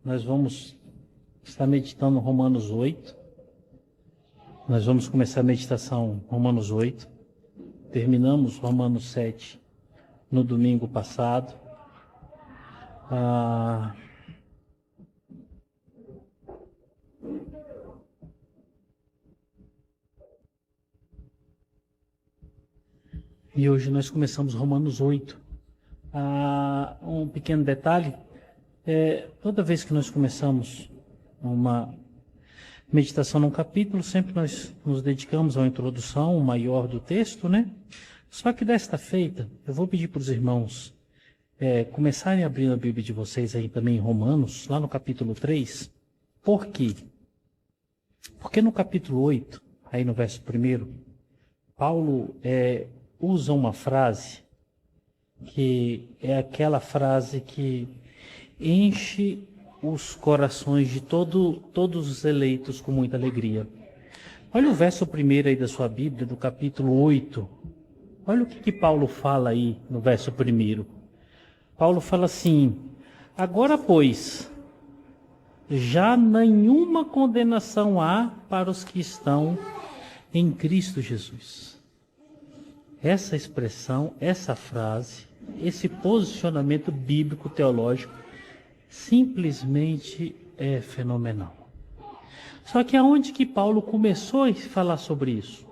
nós vamos estar meditando Romanos 8. Nós vamos começar a meditação Romanos 8. Terminamos Romanos 7 no domingo passado. E hoje nós começamos Romanos 8. Um pequeno detalhe, toda vez que nós começamos uma meditação num capítulo, sempre nós nos dedicamos a uma introdução maior do texto, né? Só que desta feita, eu vou pedir para os irmãos começarem abrindo a Bíblia de vocês aí também em Romanos, lá no capítulo 3. Por quê? Porque no capítulo 8, aí no verso 1, Paulo usa uma frase que é aquela frase que enche os corações de todos os eleitos com muita alegria. Olha o verso 1 aí da sua Bíblia, do capítulo 8. Olha o que Paulo fala aí no verso 1. Paulo fala assim: agora, pois, já nenhuma condenação há para os que estão em Cristo Jesus. Essa expressão, essa frase, esse posicionamento bíblico teológico simplesmente é fenomenal. Só que aonde que Paulo começou a falar sobre isso?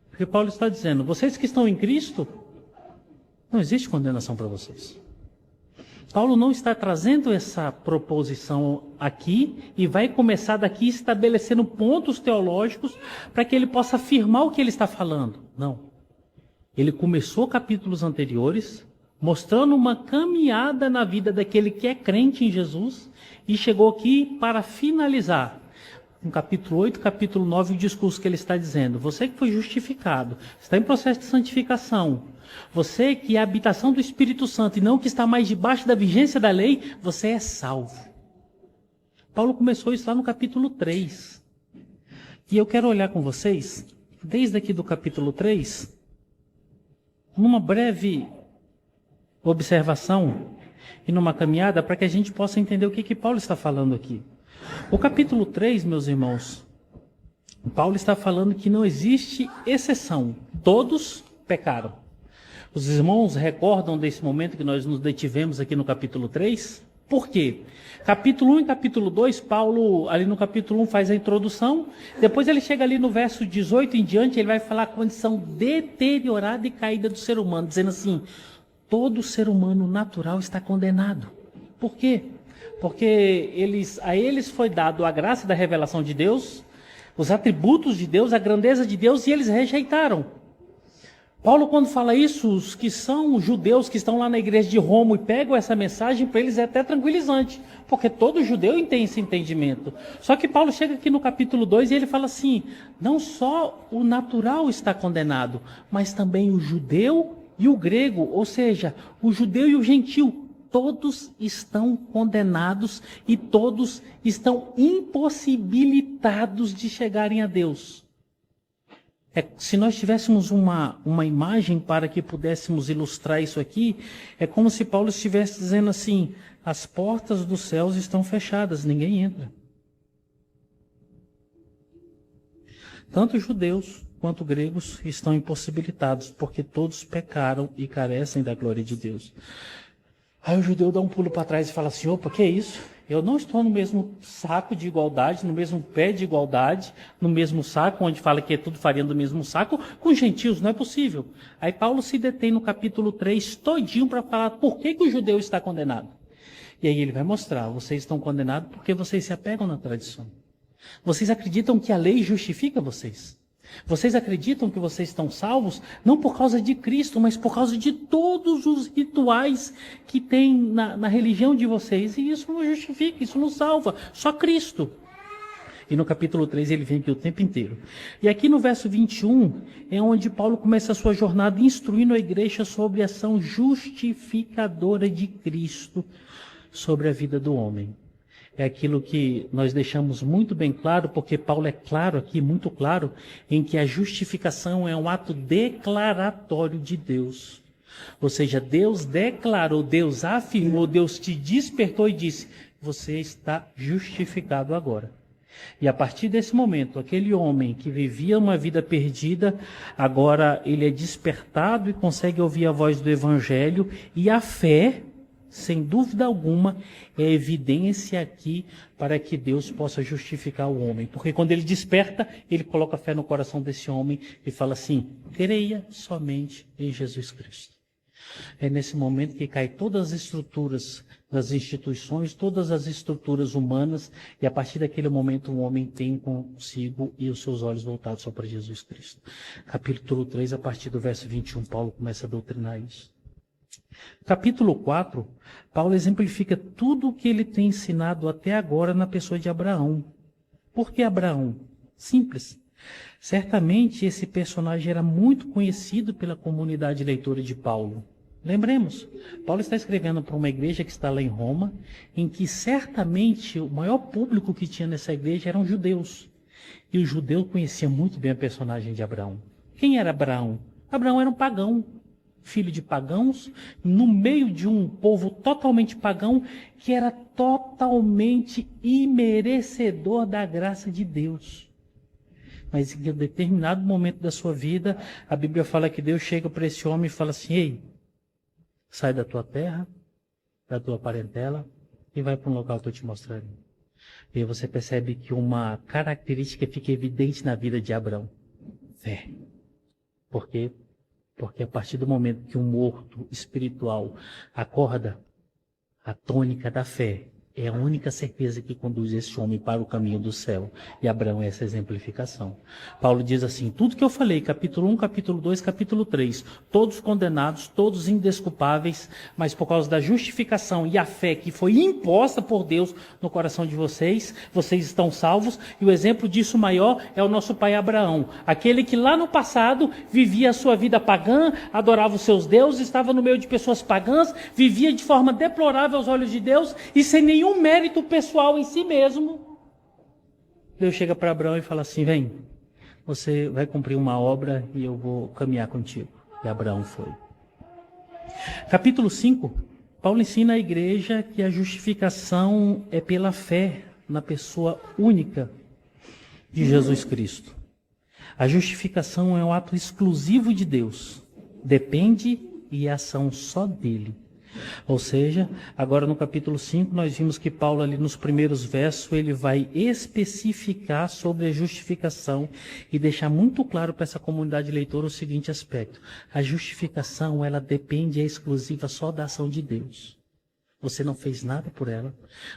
Porque Paulo está dizendo: vocês que estão em Cristo, não existe condenação para vocês. Paulo não está trazendo essa proposição aqui e vai começar daqui estabelecendo pontos teológicos para que ele possa afirmar o que ele está falando. Não. Ele começou capítulos anteriores mostrando uma caminhada na vida daquele que é crente em Jesus e chegou aqui para finalizar, no capítulo 8, capítulo 9, o discurso que ele está dizendo: você que foi justificado, está em processo de santificação, você que é a habitação do Espírito Santo e não que está mais debaixo da vigência da lei, você é salvo. Paulo começou isso lá no capítulo 3. E eu quero olhar com vocês, desde aqui do capítulo 3, numa breve observação e numa caminhada para que a gente possa entender o que Paulo está falando aqui. O capítulo 3, meus irmãos, Paulo está falando que não existe exceção. Todos pecaram. Os irmãos recordam desse momento que nós nos detivemos aqui no capítulo 3? Por quê? Capítulo 1 e capítulo 2, Paulo, ali no capítulo 1, faz a introdução. Depois ele chega ali no verso 18 em diante, ele vai falar a condição deteriorada e caída do ser humano, dizendo assim: todo ser humano natural está condenado. Por quê? Porque a eles foi dado a graça da revelação de Deus, os atributos de Deus, a grandeza de Deus, e eles rejeitaram. Paulo, quando fala isso, os que são judeus que estão lá na igreja de Roma e pegam essa mensagem, para eles é até tranquilizante, porque todo judeu tem esse entendimento. Só que Paulo chega aqui no capítulo 2 e ele fala assim: não só o natural está condenado, mas também o judeu e o grego, ou seja, o judeu e o gentil, todos estão condenados e todos estão impossibilitados de chegarem a Deus. Se nós tivéssemos uma imagem para que pudéssemos ilustrar isso aqui, é como se Paulo estivesse dizendo assim: as portas dos céus estão fechadas, ninguém entra. Tanto judeus quanto gregos estão impossibilitados, porque todos pecaram e carecem da glória de Deus. Aí o judeu dá um pulo para trás e fala assim: opa, que é isso? Eu não estou no mesmo saco de igualdade, no mesmo pé de igualdade, no mesmo saco, onde fala que é tudo farinha do mesmo saco, com gentios, não é possível. Aí Paulo se detém no capítulo 3 todinho para falar por que o judeu está condenado. E aí ele vai mostrar: vocês estão condenados porque vocês se apegam na tradição. Vocês acreditam que a lei justifica vocês. Vocês acreditam que vocês estão salvos não por causa de Cristo, mas por causa de todos os rituais que tem na religião de vocês. E isso não justifica, isso não salva, só Cristo. E no capítulo 3 ele vem aqui o tempo inteiro. E aqui no verso 21 é onde Paulo começa a sua jornada instruindo a igreja sobre a ação justificadora de Cristo sobre a vida do homem. É aquilo que nós deixamos muito bem claro, porque Paulo é claro aqui, muito claro, em que a justificação é um ato declaratório de Deus. Ou seja, Deus declarou, Deus afirmou, Deus te despertou e disse: você está justificado agora. E a partir desse momento, aquele homem que vivia uma vida perdida, agora ele é despertado e consegue ouvir a voz do Evangelho, e a fé, sem dúvida alguma, é evidência aqui para que Deus possa justificar o homem. Porque quando ele desperta, ele coloca fé no coração desse homem e fala assim: creia somente em Jesus Cristo. É nesse momento que caem todas as estruturas das instituições, todas as estruturas humanas, e a partir daquele momento o homem tem consigo e os seus olhos voltados só para Jesus Cristo. Capítulo 3, a partir do verso 21, Paulo começa a doutrinar isso. Capítulo 4, Paulo exemplifica tudo o que ele tem ensinado até agora na pessoa de Abraão. Por que Abraão? Simples. Certamente esse personagem era muito conhecido pela comunidade leitora de Paulo. Lembremos, Paulo está escrevendo para uma igreja que está lá em Roma, em que certamente o maior público que tinha nessa igreja eram judeus. E o judeu conhecia muito bem a personagem de Abraão. Quem era Abraão? Abraão era um pagão, filho de pagãos, no meio de um povo totalmente pagão, que era totalmente imerecedor da graça de Deus. Mas em um determinado momento da sua vida, a Bíblia fala que Deus chega para esse homem e fala assim: ei, sai da tua terra, da tua parentela e vai para um local que eu te mostrarei. E aí você percebe que uma característica fica evidente na vida de Abraão: fé. Por quê? Porque a partir do momento que um morto espiritual acorda, a tônica da fé é a única certeza que conduz esse homem para o caminho do céu. E Abraão é essa exemplificação. Paulo diz assim: tudo que eu falei, capítulo 1, capítulo 2, capítulo 3, todos condenados, todos indesculpáveis, mas por causa da justificação e a fé que foi imposta por Deus no coração de vocês, vocês estão salvos. E o exemplo disso maior é o nosso pai Abraão, aquele que lá no passado vivia a sua vida pagã, adorava os seus deuses, estava no meio de pessoas pagãs, vivia de forma deplorável aos olhos de Deus e sem nenhum mérito pessoal em si mesmo. Deus chega para Abraão e fala assim: vem, você vai cumprir uma obra e eu vou caminhar contigo. E Abraão foi. Capítulo 5, Paulo ensina à igreja que a justificação é pela fé na pessoa única de Jesus Cristo. A justificação é um ato exclusivo de Deus. Depende e é ação só dele. Ou seja, agora no capítulo 5 nós vimos que Paulo ali nos primeiros versos ele vai especificar sobre a justificação e deixar muito claro para essa comunidade leitora o seguinte aspecto: a justificação ela depende, é exclusiva só da ação de Deus. Você não fez nada por ela,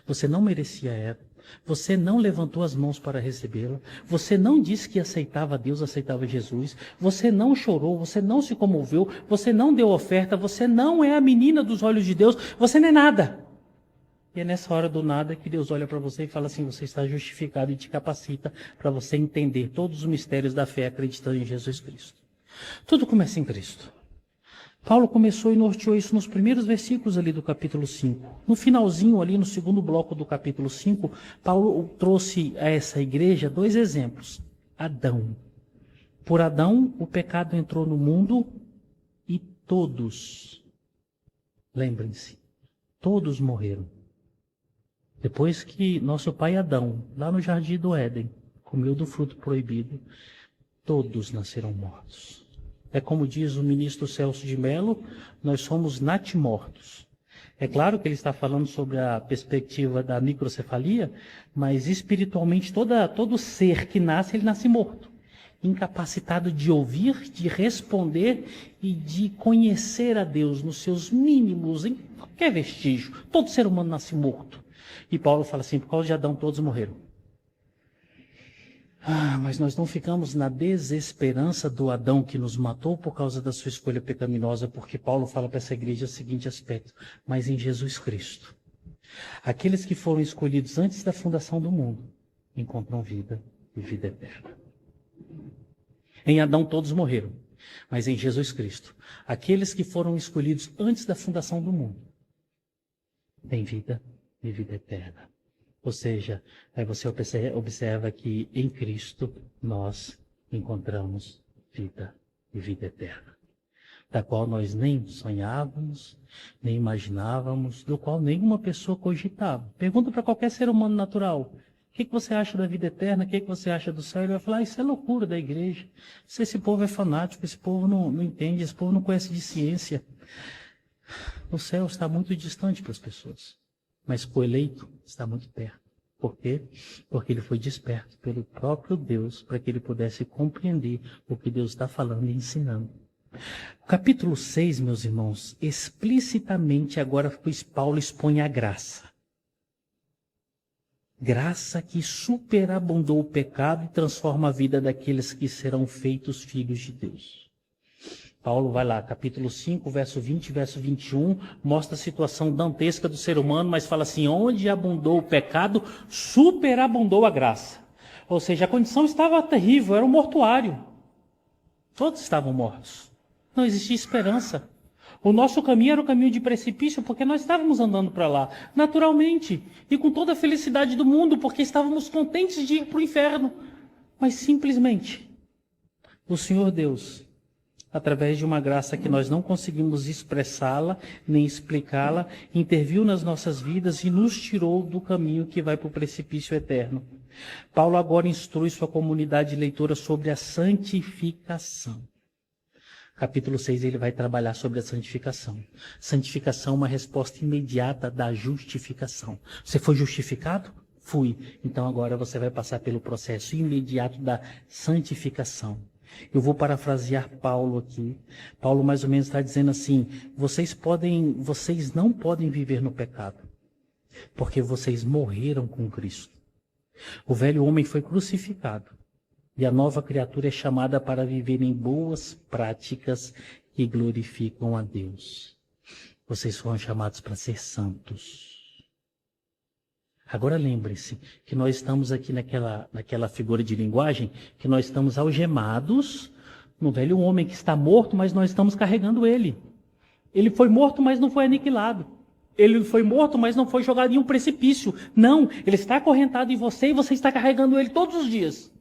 você não merecia ela, você não levantou as mãos para recebê-la, você não disse que aceitava Deus, aceitava Jesus, você não chorou, você não se comoveu, você não deu oferta, você não é a menina dos olhos de Deus, você não é nada. E é nessa hora do nada que Deus olha para você e fala assim: você está justificado, e te capacita para você entender todos os mistérios da fé acreditando em Jesus Cristo. Tudo começa em Cristo. Paulo começou e norteou isso nos primeiros versículos ali do capítulo 5. No finalzinho ali, no segundo bloco do capítulo 5, Paulo trouxe a essa igreja dois exemplos. Adão. Por Adão, o pecado entrou no mundo e todos, lembrem-se, todos morreram. Depois que nosso pai Adão, lá no jardim do Éden, comeu do fruto proibido, todos nasceram mortos. É como diz o ministro Celso de Mello, nós somos natimortos. É claro que ele está falando sobre a perspectiva da microcefalia, mas espiritualmente todo ser que nasce, ele nasce morto. Incapacitado de ouvir, de responder e de conhecer a Deus nos seus mínimos, em qualquer vestígio. Todo ser humano nasce morto. E Paulo fala assim: por causa de Adão todos morreram. Mas nós não ficamos na desesperança do Adão que nos matou por causa da sua escolha pecaminosa, porque Paulo fala para essa igreja o seguinte aspecto: mas em Jesus Cristo, aqueles que foram escolhidos antes da fundação do mundo encontram vida e vida eterna. Em Adão todos morreram, mas em Jesus Cristo, aqueles que foram escolhidos antes da fundação do mundo têm vida e vida eterna. Ou seja, aí você observa que em Cristo nós encontramos vida e vida eterna. da qual nós nem sonhávamos, nem imaginávamos, do qual nenhuma pessoa cogitava. Pergunta para qualquer ser humano natural: o que você acha da vida eterna? O que você acha do céu? Ele vai falar: isso é loucura da igreja. Esse povo é fanático, esse povo não entende, esse povo não conhece de ciência. O céu está muito distante para as pessoas, mas o eleito está muito perto. Por quê? Porque ele foi desperto pelo próprio Deus para que ele pudesse compreender o que Deus está falando e ensinando. O capítulo 6, meus irmãos, explicitamente agora Paulo expõe a graça. Graça que superabundou o pecado e transforma a vida daqueles que serão feitos filhos de Deus. Paulo vai lá, capítulo 5, verso 20, verso 21, mostra a situação dantesca do ser humano, mas fala assim: onde abundou o pecado, superabundou a graça. Ou seja, a condição estava terrível, era um mortuário. Todos estavam mortos. Não existia esperança. O nosso caminho era o caminho de precipício, porque nós estávamos andando para lá, naturalmente, e com toda a felicidade do mundo, porque estávamos contentes de ir para o inferno. Mas simplesmente, o Senhor Deus, através de uma graça que nós não conseguimos expressá-la, nem explicá-la, interviu nas nossas vidas e nos tirou do caminho que vai para o precipício eterno. Paulo agora instrui sua comunidade leitora sobre a santificação. Capítulo 6, ele vai trabalhar sobre a santificação. Santificação é uma resposta imediata da justificação. Você foi justificado? Fui. Então agora você vai passar pelo processo imediato da santificação. Eu vou parafrasear Paulo aqui. Paulo mais ou menos está dizendo assim: vocês não podem viver no pecado, porque vocês morreram com Cristo. O velho homem foi crucificado. E a nova criatura é chamada para viver em boas práticas que glorificam a Deus. Vocês foram chamados para ser santos. Agora lembre-se que nós estamos aqui naquela figura de linguagem, que nós estamos algemados no velho homem que está morto, mas nós estamos carregando ele. Ele foi morto, mas não foi aniquilado. Ele foi morto, mas não foi jogado em um precipício. Não, ele está acorrentado em você e você está carregando ele todos os dias.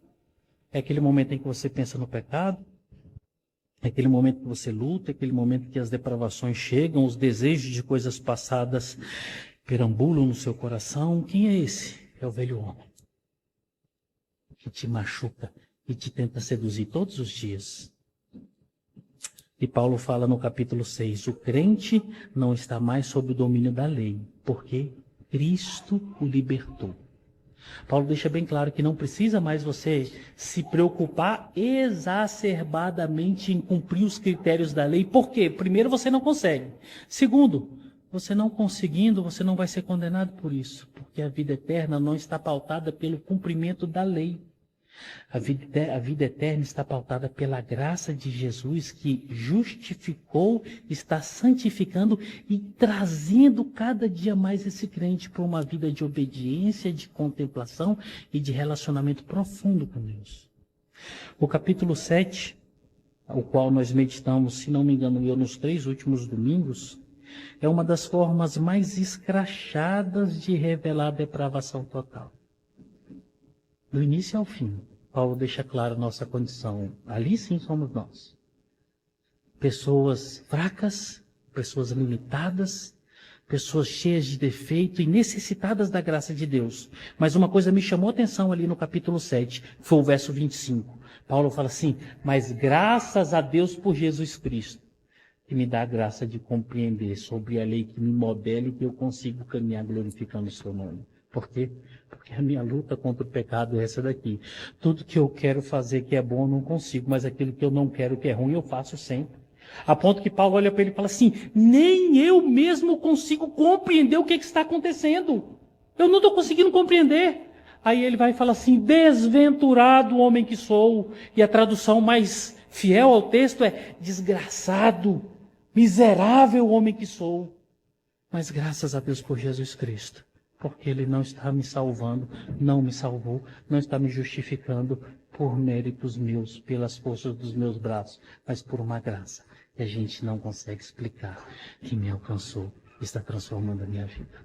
É aquele momento em que você pensa no pecado, é aquele momento que você luta, é aquele momento que as depravações chegam, os desejos de coisas passadas perambulam no seu coração. Quem é esse? É o velho homem, que te machuca e te tenta seduzir todos os dias. E Paulo fala no capítulo 6, o crente não está mais sob o domínio da lei, porque Cristo o libertou. Paulo deixa bem claro que não precisa mais você se preocupar exacerbadamente em cumprir os critérios da lei. Por quê? Primeiro, você não consegue. Segundo, você não conseguindo, você não vai ser condenado por isso, porque a vida eterna não está pautada pelo cumprimento da lei. A vida eterna está pautada pela graça de Jesus, que justificou, está santificando e trazendo cada dia mais esse crente para uma vida de obediência, de contemplação e de relacionamento profundo com Deus. O capítulo 7, o qual nós meditamos, se não me engano, nos 3 últimos domingos, é uma das formas mais escrachadas de revelar a depravação total. Do início ao fim, Paulo deixa clara a nossa condição. Ali sim somos nós. Pessoas fracas, pessoas limitadas, pessoas cheias de defeito e necessitadas da graça de Deus. Mas uma coisa me chamou a atenção ali no capítulo 7, foi o verso 25. Paulo fala assim: mas graças a Deus por Jesus Cristo, que me dá a graça de compreender sobre a lei que me modela e que eu consigo caminhar glorificando o seu nome. Por quê? Porque a minha luta contra o pecado é essa daqui. Tudo que eu quero fazer que é bom eu não consigo, mas aquilo que eu não quero que é ruim eu faço sempre. A ponto que Paulo olha para ele e fala assim: nem eu mesmo consigo compreender o que está acontecendo. Eu não estou conseguindo compreender. Aí ele vai e fala assim: desventurado homem que sou. E a tradução mais fiel ao texto é: desgraçado, miserável homem que sou. Mas graças a Deus por Jesus Cristo. Porque Ele não está me salvando, não me salvou, não está me justificando por méritos meus, pelas forças dos meus braços, mas por uma graça que a gente não consegue explicar, que me alcançou e está transformando a minha vida.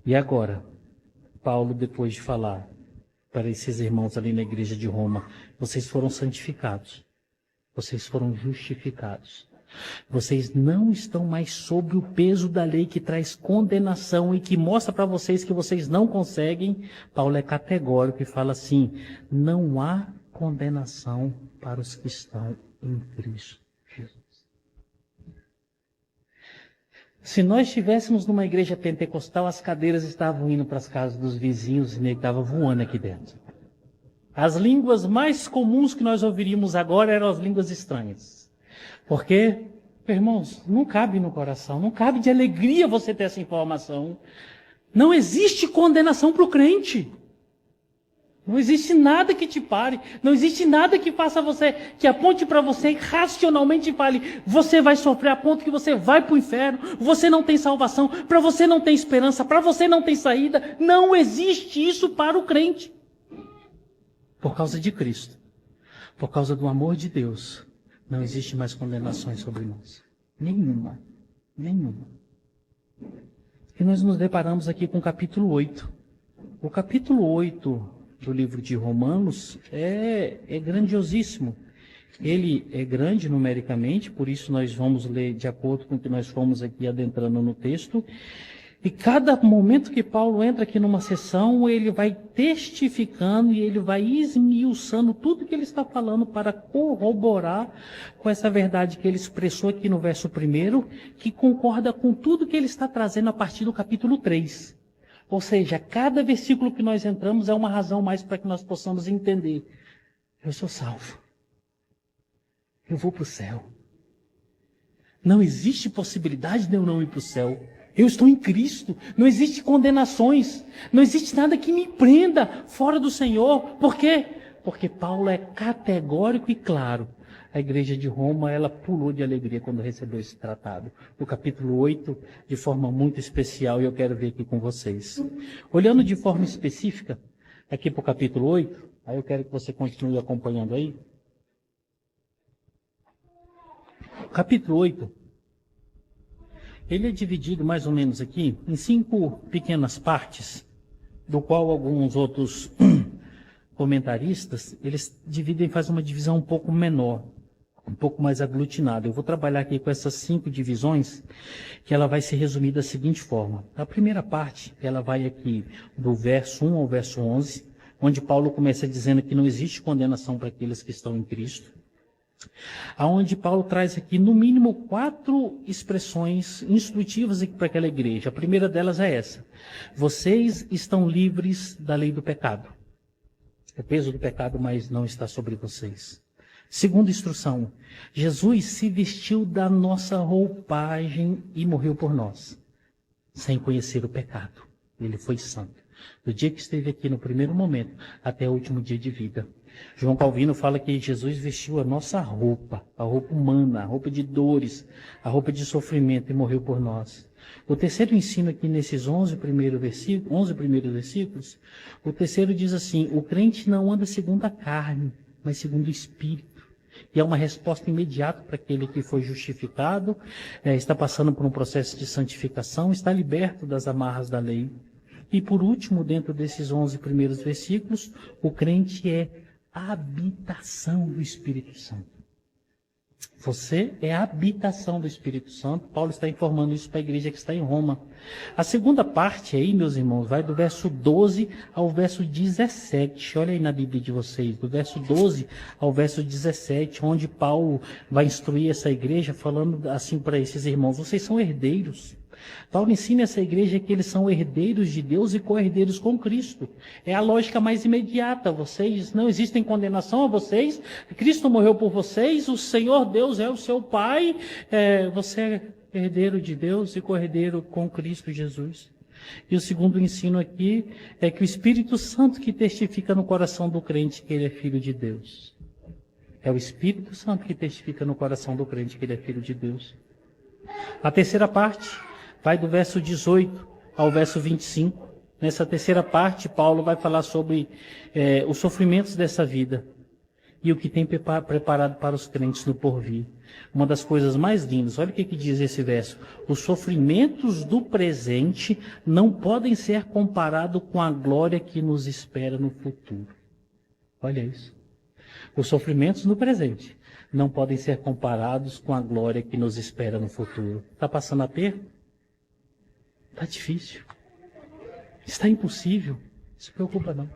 E agora, Paulo, depois de falar para esses irmãos ali na igreja de Roma, vocês foram santificados. Vocês foram justificados. Vocês não estão mais sob o peso da lei que traz condenação e que mostra para vocês que vocês não conseguem. Paulo é categórico e fala assim: não há condenação para os que estão em Cristo Jesus. Se nós estivéssemos numa igreja pentecostal, as cadeiras estavam indo para as casas dos vizinhos e ele estava voando aqui dentro. As línguas mais comuns que nós ouviríamos agora eram as línguas estranhas. Porque, irmãos, não cabe no coração, não cabe de alegria você ter essa informação. Não existe condenação para o crente. Não existe nada que te pare, não existe nada que faça você, que aponte para você racionalmente e fale, você vai sofrer a ponto que você vai para o inferno, você não tem salvação, para você não tem esperança, para você não tem saída. Não existe isso para o crente. Por causa de Cristo, por causa do amor de Deus, não existe mais condenações sobre nós. Nenhuma. Nenhuma. E nós nos deparamos aqui com o capítulo 8. O capítulo 8 do livro de Romanos é grandiosíssimo. Ele é grande numericamente, por isso nós vamos ler de acordo com o que nós fomos aqui adentrando no texto. E cada momento que Paulo entra aqui numa sessão, ele vai testificando e ele vai esmiuçando tudo que ele está falando para corroborar com essa verdade que ele expressou aqui no verso 1, que concorda com tudo que ele está trazendo a partir do capítulo 3. Ou seja, cada versículo que nós entramos é uma razão mais para que nós possamos entender. Eu sou salvo. Eu vou para o céu. Não existe possibilidade de eu não ir para o céu. Eu estou em Cristo. Não existe condenações. Não existe nada que me prenda fora do Senhor. Por quê? Porque Paulo é categórico e claro. A igreja de Roma, ela pulou de alegria quando recebeu esse tratado. O capítulo 8, de forma muito especial, e eu quero ver aqui com vocês. Olhando de forma específica, aqui para o capítulo 8, aí eu quero que você continue acompanhando aí. O capítulo 8, ele é dividido mais ou menos aqui em 5 pequenas partes, do qual alguns outros comentaristas, eles dividem, fazem uma divisão um pouco menor, um pouco mais aglutinada. Eu vou trabalhar aqui com essas 5 divisões, que ela vai se resumir da seguinte forma. A primeira parte, ela vai aqui do verso 1 ao verso 11, onde Paulo começa dizendo que não existe condenação para aqueles que estão em Cristo. Aonde Paulo traz aqui, no mínimo, 4 expressões instrutivas para aquela igreja. A primeira delas é essa: vocês estão livres da lei do pecado. O peso do pecado, mas não está sobre vocês. Segunda instrução: Jesus se vestiu da nossa roupagem e morreu por nós, sem conhecer o pecado. Ele foi santo, do dia que esteve aqui no primeiro momento até o último dia de vida. João Calvino fala que Jesus vestiu a nossa roupa, a roupa humana, a roupa de dores, a roupa de sofrimento, e morreu por nós. O terceiro ensino aqui nesses 11 primeiros versículos, o terceiro diz assim: o crente não anda segundo a carne, mas segundo o Espírito. E é uma resposta imediata para aquele que foi justificado, está passando por um processo de santificação, está liberto das amarras da lei. E por último, dentro desses 11 primeiros versículos, o crente é a habitação do Espírito Santo. Você é a habitação do Espírito Santo. Paulo está informando isso para a igreja que está em Roma. A segunda parte aí, meus irmãos, vai do verso 12 ao verso 17. Olha aí na Bíblia de vocês, do verso 12 ao verso 17, onde Paulo vai instruir essa igreja falando assim para esses irmãos: vocês são herdeiros. Paulo ensina essa igreja que eles são herdeiros de Deus e co-herdeiros com Cristo. É a lógica mais imediata. Vocês, não existem condenação a vocês. Cristo morreu por vocês. O Senhor Deus é o seu Pai. Você é herdeiro de Deus e co-herdeiro com Cristo Jesus. E o segundo ensino aqui é que o Espírito Santo que testifica no coração do crente que ele é filho de Deus. É o Espírito Santo que testifica no coração do crente que ele é filho de Deus. A terceira parte vai do verso 18 ao verso 25. Nessa terceira parte, Paulo vai falar sobre os sofrimentos dessa vida e o que tem preparado para os crentes no porvir. Uma das coisas mais lindas, olha o que diz esse verso: os sofrimentos do presente não podem ser comparados com a glória que nos espera no futuro. Olha isso. Os sofrimentos no presente não podem ser comparados com a glória que nos espera no futuro. Está passando aperto? Está difícil. Está impossível. Não se preocupa não.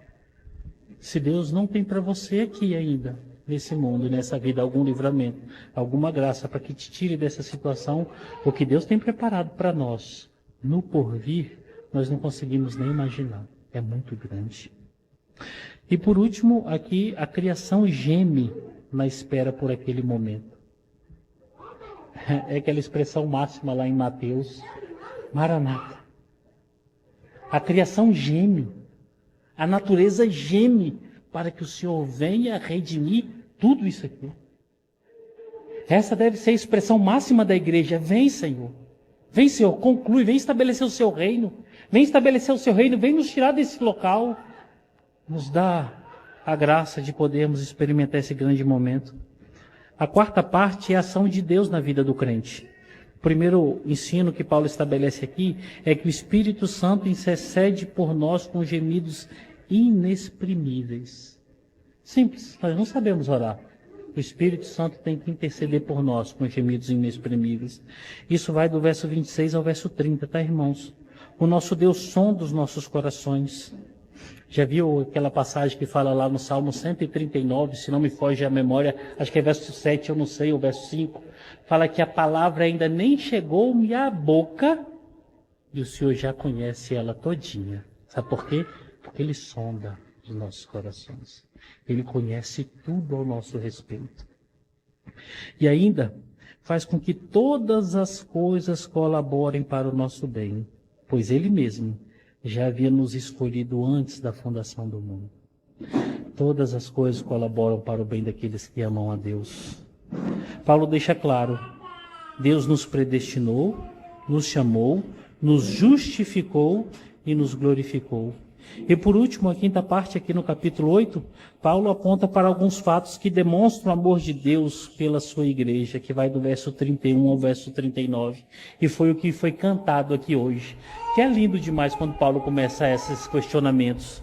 Se Deus não tem para você aqui ainda, nesse mundo, nessa vida, algum livramento, alguma graça para que te tire dessa situação, o que Deus tem preparado para nós, no porvir, nós não conseguimos nem imaginar. É muito grande. E por último, aqui, a criação geme na espera por aquele momento. É aquela expressão máxima lá em Mateus, Maranata. A criação geme, a natureza geme para que o Senhor venha redimir tudo isso aqui. Essa deve ser a expressão máxima da igreja. Vem, Senhor. Vem, Senhor, conclui, vem estabelecer o seu reino. Vem estabelecer o seu reino, vem nos tirar desse local. Nos dá a graça de podermos experimentar esse grande momento. A quarta parte é a ação de Deus na vida do crente. O primeiro ensino que Paulo estabelece aqui é que o Espírito Santo intercede por nós com gemidos inexprimíveis. Simples, nós não sabemos orar. O Espírito Santo tem que interceder por nós com gemidos inexprimíveis. Isso vai do verso 26 ao verso 30, tá, irmãos? O nosso Deus sonda os nossos corações. Já viu aquela passagem que fala lá no Salmo 139, se não me foge a memória, acho que é verso 7, eu não sei, ou verso 5, fala que a palavra ainda nem chegou-me à boca e o Senhor já conhece ela todinha. Sabe por quê? Porque Ele sonda os nossos corações. Ele conhece tudo ao nosso respeito. E ainda faz com que todas as coisas colaborem para o nosso bem, pois Ele mesmo já havia nos escolhido antes da fundação do mundo. Todas as coisas colaboram para o bem daqueles que amam a Deus. Paulo deixa claro, Deus nos predestinou, nos chamou, nos justificou e nos glorificou. E por último, a quinta parte aqui no capítulo 8, Paulo aponta para alguns fatos que demonstram o amor de Deus pela sua igreja, que vai do verso 31 ao verso 39. E foi o que foi cantado aqui hoje. Que é lindo demais quando Paulo começa esses questionamentos.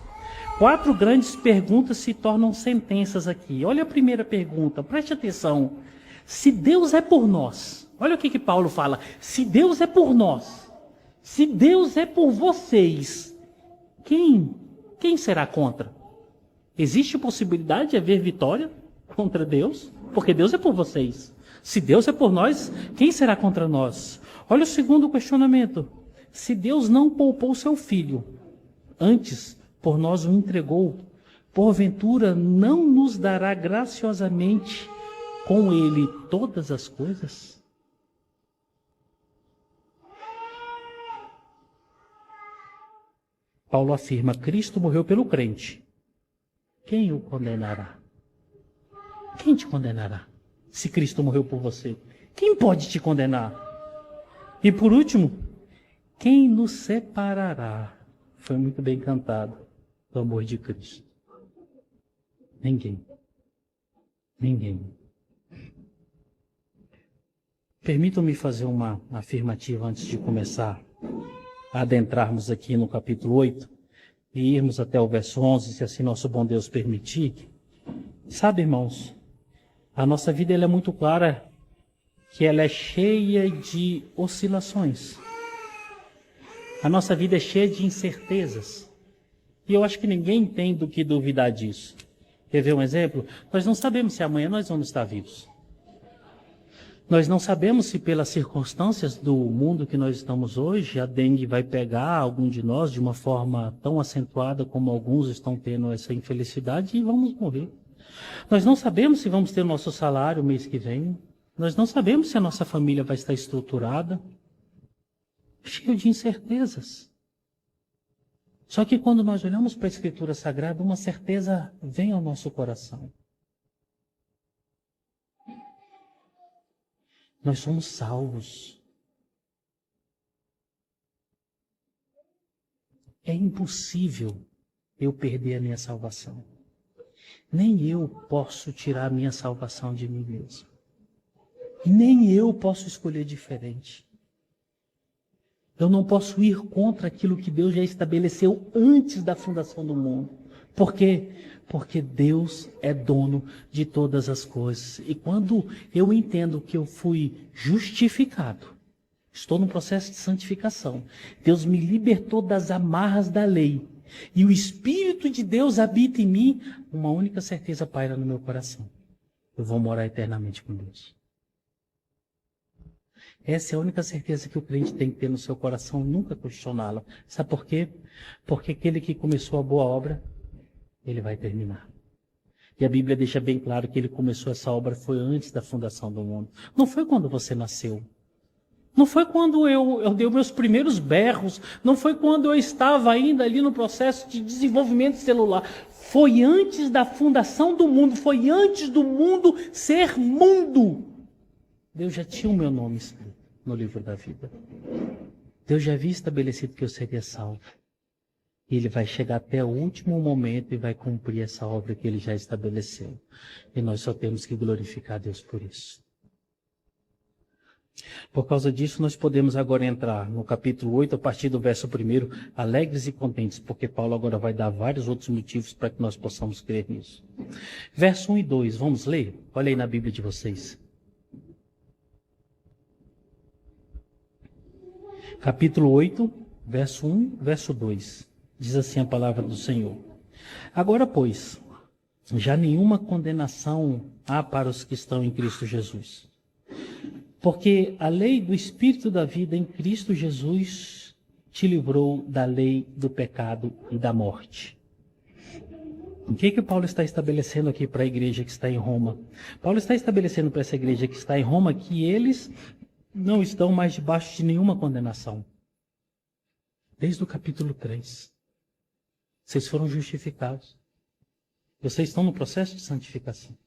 4 grandes perguntas se tornam sentenças aqui. Olha a primeira pergunta, preste atenção. Se Deus é por nós, olha o que Paulo fala. Se Deus é por nós, se Deus é por vocês, quem será contra? Existe possibilidade de haver vitória contra Deus? Porque Deus é por vocês. Se Deus é por nós, quem será contra nós? Olha o segundo questionamento. Se Deus não poupou seu filho, antes por nós o entregou, porventura não nos dará graciosamente com ele todas as coisas? Paulo afirma, Cristo morreu pelo crente. Quem o condenará? Quem te condenará? Se Cristo morreu por você, quem pode te condenar? E por último, quem nos separará? Foi muito bem cantado, do amor de Cristo. Ninguém. Ninguém. Permitam-me fazer uma afirmativa antes de começar a adentrarmos aqui no capítulo 8 e irmos até o verso 11, se assim nosso bom Deus permitir. Sabe, irmãos, a nossa vida ela é muito clara que ela é cheia de oscilações. A nossa vida é cheia de incertezas. E eu acho que ninguém tem do que duvidar disso. Quer ver um exemplo? Nós não sabemos se amanhã nós vamos estar vivos. Nós não sabemos se pelas circunstâncias do mundo que nós estamos hoje, a dengue vai pegar algum de nós de uma forma tão acentuada como alguns estão tendo essa infelicidade e vamos morrer. Nós não sabemos se vamos ter o nosso salário mês que vem. Nós não sabemos se a nossa família vai estar estruturada. Cheio de incertezas. Só que quando nós olhamos para a Escritura Sagrada, uma certeza vem ao nosso coração. Nós somos salvos. É impossível eu perder a minha salvação. Nem eu posso tirar a minha salvação de mim mesmo. Nem eu posso escolher diferente. Eu não posso ir contra aquilo que Deus já estabeleceu antes da fundação do mundo. Por quê? Porque Deus é dono de todas as coisas. E quando eu entendo que eu fui justificado, estou no processo de santificação, Deus me libertou das amarras da lei, e o Espírito de Deus habita em mim, uma única certeza paira no meu coração: eu vou morar eternamente com Deus. Essa é a única certeza que o crente tem que ter no seu coração, nunca questioná-la. Sabe por quê? Porque aquele que começou a boa obra, ele vai terminar. E a Bíblia deixa bem claro que ele começou essa obra foi antes da fundação do mundo. Não foi quando você nasceu. Não foi quando eu dei meus primeiros berros. Não foi quando eu estava ainda ali no processo de desenvolvimento celular. Foi antes da fundação do mundo. Foi antes do mundo ser mundo. Deus já tinha o meu nome escrito no livro da vida. Deus já havia estabelecido que eu seria salvo. E Ele vai chegar até o último momento e vai cumprir essa obra que Ele já estabeleceu. E nós só temos que glorificar a Deus por isso. Por causa disso, nós podemos agora entrar no capítulo 8, a partir do verso 1, alegres e contentes, porque Paulo agora vai dar vários outros motivos para que nós possamos crer nisso. Verso 1 e 2, vamos ler? Olha aí na Bíblia de vocês. Capítulo 8, verso 1, verso 2. Diz assim a palavra do Senhor. Agora, pois, já nenhuma condenação há para os que estão em Cristo Jesus. Porque a lei do Espírito da vida em Cristo Jesus te livrou da lei do pecado e da morte. O que Paulo está estabelecendo aqui para a igreja que está em Roma? Paulo está estabelecendo para essa igreja que está em Roma que eles não estão mais debaixo de nenhuma condenação. Desde o capítulo 3. Vocês foram justificados. Vocês estão no processo de santificação.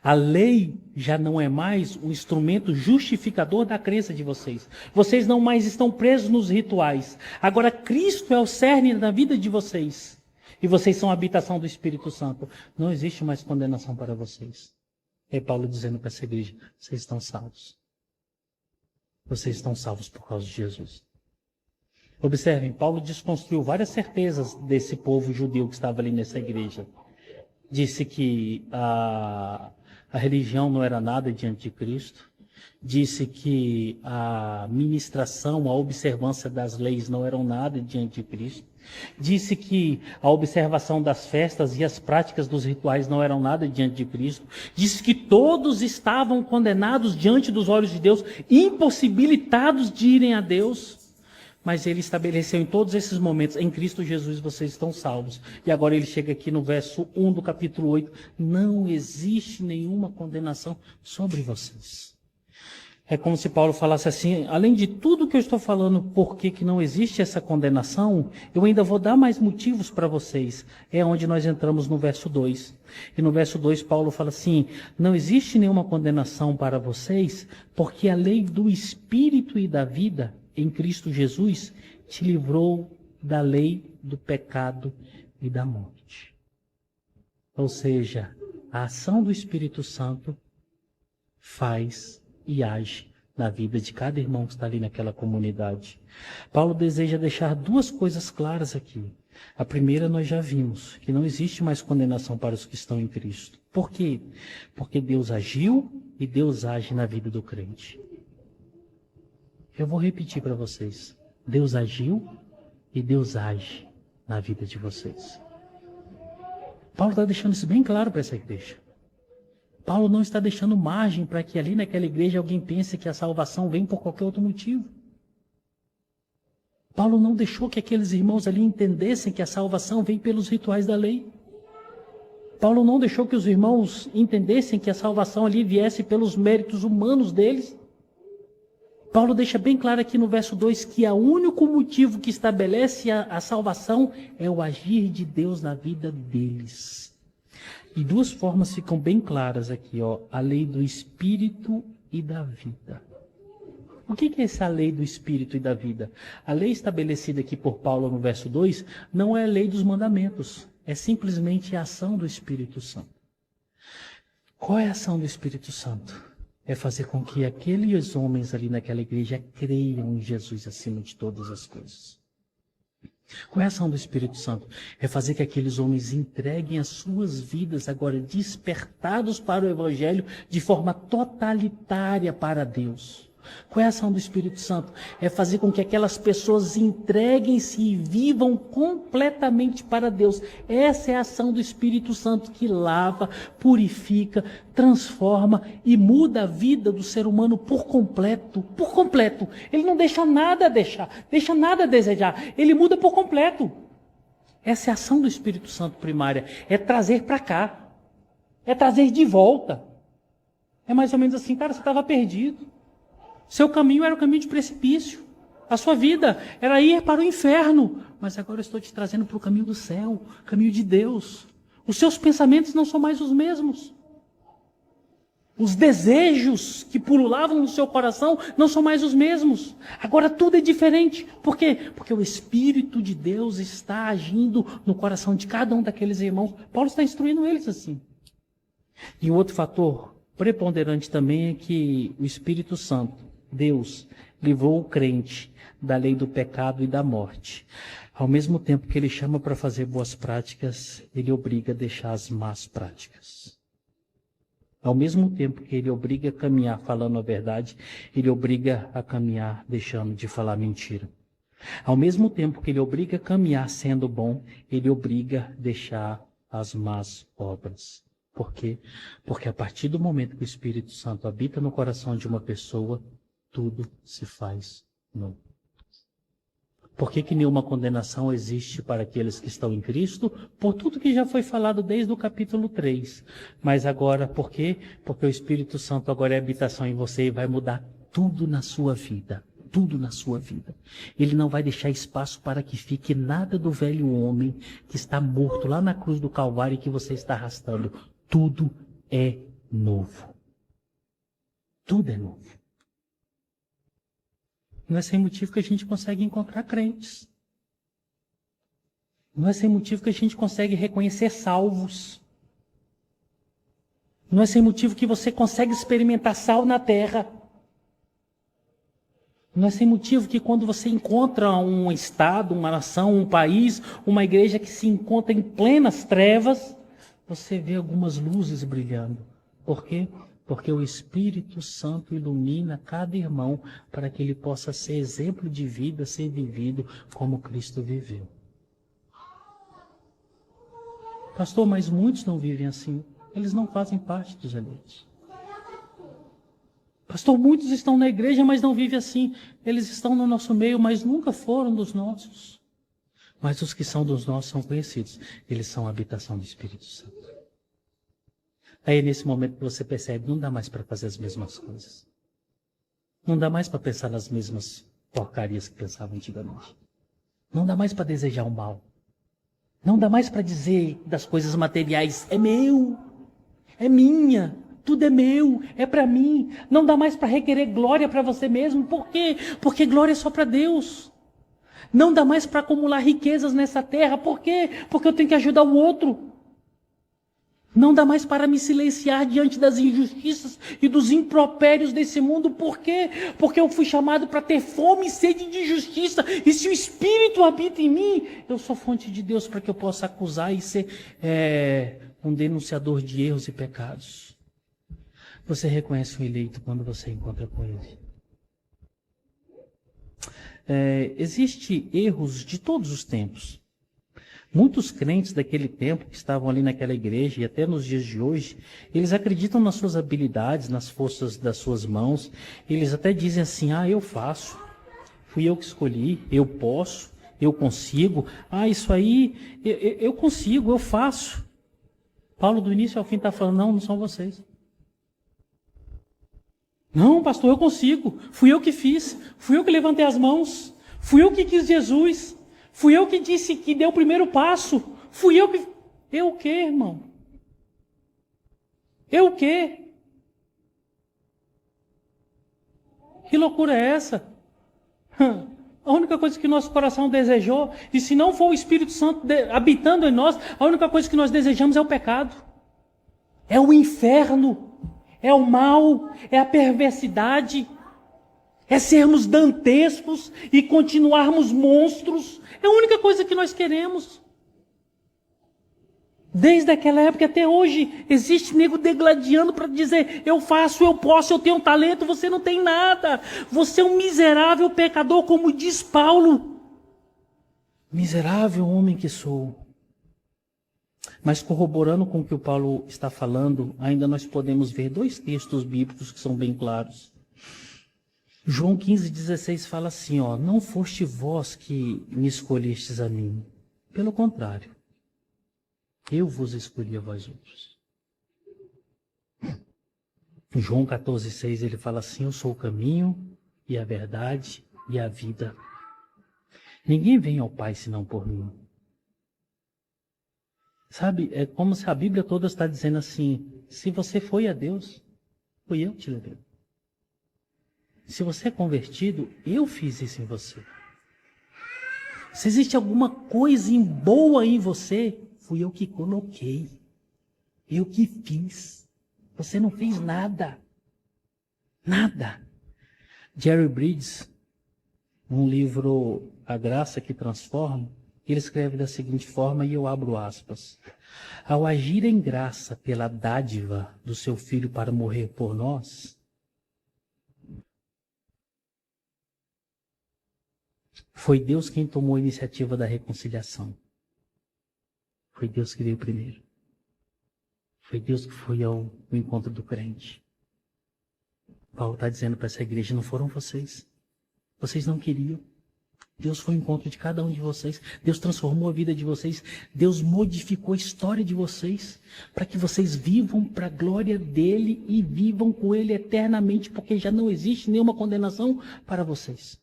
A lei já não é mais um instrumento justificador da crença de vocês. Vocês não mais estão presos nos rituais. Agora Cristo é o cerne da vida de vocês. E vocês são a habitação do Espírito Santo. Não existe mais condenação para vocês. É Paulo dizendo para essa igreja: vocês estão salvos. Vocês estão salvos por causa de Jesus. Observem, Paulo desconstruiu várias certezas desse povo judeu que estava ali nessa igreja. Disse que a religião não era nada diante de Cristo. Disse que a ministração, a observância das leis não eram nada diante de Cristo. Disse que a observação das festas e as práticas dos rituais não eram nada diante de Cristo. Disse que todos estavam condenados diante dos olhos de Deus, impossibilitados de irem a Deus. Mas ele estabeleceu em todos esses momentos: em Cristo Jesus vocês estão salvos. E agora ele chega aqui no verso 1 do capítulo 8. Não existe nenhuma condenação sobre vocês. É como se Paulo falasse assim: além de tudo que eu estou falando, por que não existe essa condenação, eu ainda vou dar mais motivos para vocês. É onde nós entramos no verso 2. E no verso 2 Paulo fala assim: não existe nenhuma condenação para vocês, porque a lei do Espírito e da vida em Cristo Jesus te livrou da lei do pecado e da morte. Ou seja, a ação do Espírito Santo faz e age na vida de cada irmão que está ali naquela comunidade. Paulo deseja deixar duas coisas claras aqui. A primeira nós já vimos, que não existe mais condenação para os que estão em Cristo. Por quê? Porque Deus agiu e Deus age na vida do crente. Eu vou repetir para vocês. Deus agiu e Deus age na vida de vocês. Paulo está deixando isso bem claro para essa igreja. Paulo não está deixando margem para que ali naquela igreja alguém pense que a salvação vem por qualquer outro motivo. Paulo não deixou que aqueles irmãos ali entendessem que a salvação vem pelos rituais da lei. Paulo não deixou que os irmãos entendessem que a salvação ali viesse pelos méritos humanos deles. Paulo deixa bem claro aqui no verso 2 que o único motivo que estabelece a salvação é o agir de Deus na vida deles. E duas formas ficam bem claras aqui, ó: a lei do Espírito e da vida. O que é essa lei do Espírito e da vida? A lei estabelecida aqui por Paulo no verso 2 não é a lei dos mandamentos, é simplesmente a ação do Espírito Santo. Qual é a ação do Espírito Santo? É fazer com que aqueles homens ali naquela igreja creiam em Jesus acima de todas as coisas. Qual é a ação do Espírito Santo? É fazer que aqueles homens entreguem as suas vidas agora despertados para o Evangelho de forma totalitária para Deus. Qual é a ação do Espírito Santo? É fazer com que aquelas pessoas entreguem-se e vivam completamente para Deus. Essa é a ação do Espírito Santo que lava, purifica, transforma e muda a vida do ser humano por completo. Por completo. Ele não deixa nada a desejar. Ele muda por completo. Essa é a ação do Espírito Santo primária. É trazer para cá. É trazer de volta. É mais ou menos assim, cara, você estava perdido. Seu caminho era o caminho de precipício. A sua vida era ir para o inferno. Mas agora eu estou te trazendo para o caminho do céu, caminho de Deus. Os seus pensamentos não são mais os mesmos. Os desejos que pululavam no seu coração não são mais os mesmos. Agora tudo é diferente. Por quê? Porque o Espírito de Deus está agindo no coração de cada um daqueles irmãos. Paulo está instruindo eles assim. E um outro fator preponderante também é que o Espírito Santo, Deus, livrou o crente da lei do pecado e da morte. Ao mesmo tempo que ele chama para fazer boas práticas, ele obriga a deixar as más práticas. Ao mesmo tempo que ele obriga a caminhar falando a verdade, ele obriga a caminhar deixando de falar mentira. Ao mesmo tempo que ele obriga a caminhar sendo bom, ele obriga a deixar as más obras. Por quê? Porque a partir do momento que o Espírito Santo habita no coração de uma pessoa, tudo se faz novo. Por que nenhuma condenação existe para aqueles que estão em Cristo? Por tudo que já foi falado desde o capítulo 3. Mas agora, por quê? Porque o Espírito Santo agora é habitação em você e vai mudar tudo na sua vida. Tudo na sua vida. Ele não vai deixar espaço para que fique nada do velho homem que está morto lá na cruz do Calvário e que você está arrastando. Tudo é novo. Tudo é novo. Não é sem motivo que a gente consegue encontrar crentes. Não é sem motivo que a gente consegue reconhecer salvos. Não é sem motivo que você consegue experimentar sal na terra. Não é sem motivo que quando você encontra um estado, uma nação, um país, uma igreja que se encontra em plenas trevas, você vê algumas luzes brilhando. Por quê? Porque o Espírito Santo ilumina cada irmão para que ele possa ser exemplo de vida, ser vivido como Cristo viveu. Pastor, mas muitos não vivem assim. Eles não fazem parte dos eleitos. Pastor, muitos estão na igreja, mas não vivem assim. Eles estão no nosso meio, mas nunca foram dos nossos. Mas os que são dos nossos são conhecidos. Eles são a habitação do Espírito Santo. Aí nesse momento que você percebe, não dá mais para fazer as mesmas coisas. Não dá mais para pensar nas mesmas porcarias que pensava antigamente. Não dá mais para desejar o mal. Não dá mais para dizer das coisas materiais, é meu, é minha, tudo é meu, é para mim. Não dá mais para requerer glória para você mesmo. Por quê? Porque glória é só para Deus. Não dá mais para acumular riquezas nessa terra. Por quê? Porque eu tenho que ajudar o outro. Não dá mais para me silenciar diante das injustiças e dos impropérios desse mundo. Por quê? Porque eu fui chamado para ter fome e sede de justiça. E se o Espírito habita em mim, eu sou fonte de Deus para que eu possa acusar e ser um denunciador de erros e pecados. Você reconhece o eleito quando você encontra com ele. Existem erros de todos os tempos. Muitos crentes daquele tempo que estavam ali naquela igreja e até nos dias de hoje, eles acreditam nas suas habilidades, nas forças das suas mãos. Eles até dizem assim, eu faço, fui eu que escolhi, eu posso, eu consigo. Isso aí, eu consigo, eu faço. Paulo do início ao fim está falando, não são vocês. Não, pastor, eu consigo, fui eu que fiz, fui eu que levantei as mãos, fui eu que quis Jesus. Fui eu que disse que deu o primeiro passo. Fui eu que... Eu o quê, irmão? Eu o quê? Que loucura é essa? A única coisa que nosso coração desejou, e se não for o Espírito Santo habitando em nós, a única coisa que nós desejamos é o pecado. É o inferno. É o mal. É a perversidade. É sermos dantescos e continuarmos monstros. É a única coisa que nós queremos. Desde aquela época até hoje, existe nego degladiando para dizer: eu faço, eu posso, eu tenho talento, você não tem nada. Você é um miserável pecador, como diz Paulo. Miserável homem que sou. Mas corroborando com o que o Paulo está falando, ainda nós podemos ver dois textos bíblicos que são bem claros. João 15,16 fala assim, ó: não foste vós que me escolhestes a mim. Pelo contrário, eu vos escolhi a vós outros. João 14,6 ele fala assim: eu sou o caminho e a verdade e a vida. Ninguém vem ao Pai senão por mim. Sabe, é como se a Bíblia toda está dizendo assim: se você foi a Deus, foi eu que te levei. Se você é convertido, eu fiz isso em você. Se existe alguma coisa boa em você, fui eu que coloquei. Eu que fiz. Você não fez nada. Nada. Jerry Bridges, num livro A Graça que Transforma, ele escreve da seguinte forma, e eu abro aspas: ao agir em graça pela dádiva do seu Filho para morrer por nós, foi Deus quem tomou a iniciativa da reconciliação. Foi Deus que veio primeiro. Foi Deus que foi ao encontro do crente. Paulo está dizendo para essa igreja: não foram vocês. Vocês não queriam. Deus foi ao encontro de cada um de vocês. Deus transformou a vida de vocês. Deus modificou a história de vocês para que vocês vivam para a glória dele e vivam com ele eternamente, porque já não existe nenhuma condenação para vocês.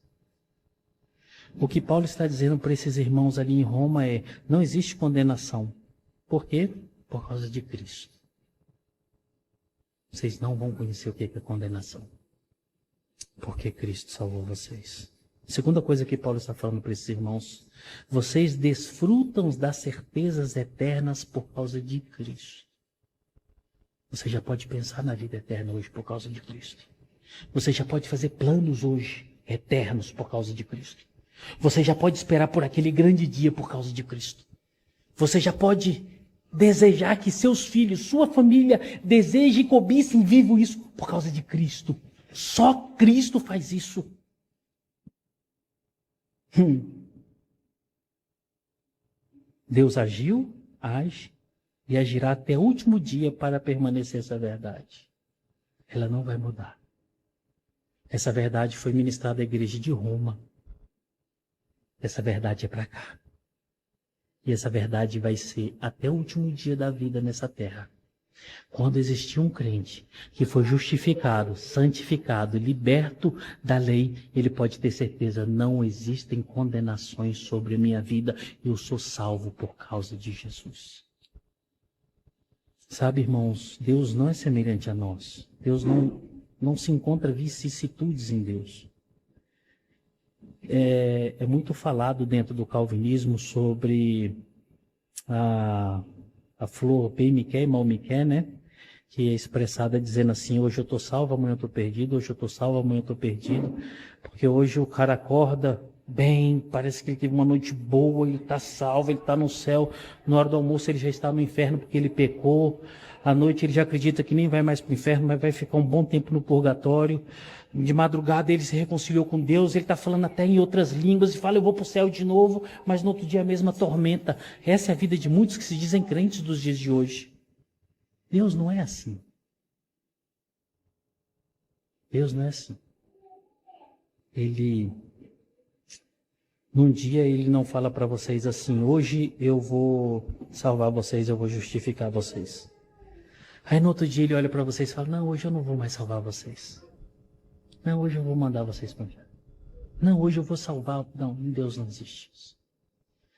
O que Paulo está dizendo para esses irmãos ali em Roma é: não existe condenação. Por quê? Por causa de Cristo. Vocês não vão conhecer o que é condenação, porque Cristo salvou vocês. Segunda coisa que Paulo está falando para esses irmãos: vocês desfrutam das certezas eternas por causa de Cristo. Você já pode pensar na vida eterna hoje por causa de Cristo. Você já pode fazer planos hoje eternos por causa de Cristo. Você já pode esperar por aquele grande dia por causa de Cristo. Você já pode desejar que seus filhos, sua família, desejem e cobicem e vivam isso por causa de Cristo. Só Cristo faz isso. Deus agiu, age e agirá até o último dia para permanecer essa verdade. Ela não vai mudar. Essa verdade foi ministrada à igreja de Roma. Essa verdade é para cá. E essa verdade vai ser até o último dia da vida nessa terra. Quando existir um crente que foi justificado, santificado, liberto da lei, ele pode ter certeza: não existem condenações sobre a minha vida. Eu sou salvo por causa de Jesus. Sabe, irmãos, Deus não é semelhante a nós. Deus não se encontra vicissitudes em Deus. É muito falado dentro do calvinismo sobre a flor bem me quer e mal me quer, né? Que é expressada dizendo assim: hoje eu estou salvo, amanhã eu estou perdido, hoje eu estou salvo, amanhã eu estou perdido. Porque hoje o cara acorda bem, parece que ele teve uma noite boa, ele está salvo, ele está no céu. Na hora do almoço ele já está no inferno porque ele pecou. À noite ele já acredita que nem vai mais para o inferno, mas vai ficar um bom tempo no purgatório. De madrugada ele se reconciliou com Deus, ele está falando até em outras línguas e fala: eu vou para o céu de novo, mas no outro dia a mesma tormenta. Essa é a vida de muitos que se dizem crentes dos dias de hoje. Deus não é assim. Deus não é assim. Num dia ele não fala para vocês assim: hoje eu vou salvar vocês, eu vou justificar vocês. Aí no outro dia ele olha para vocês e fala: não, hoje eu não vou mais salvar vocês. Não, hoje eu vou mandar vocês para o inferno. Não, hoje eu vou salvar. Não, em Deus não existe isso.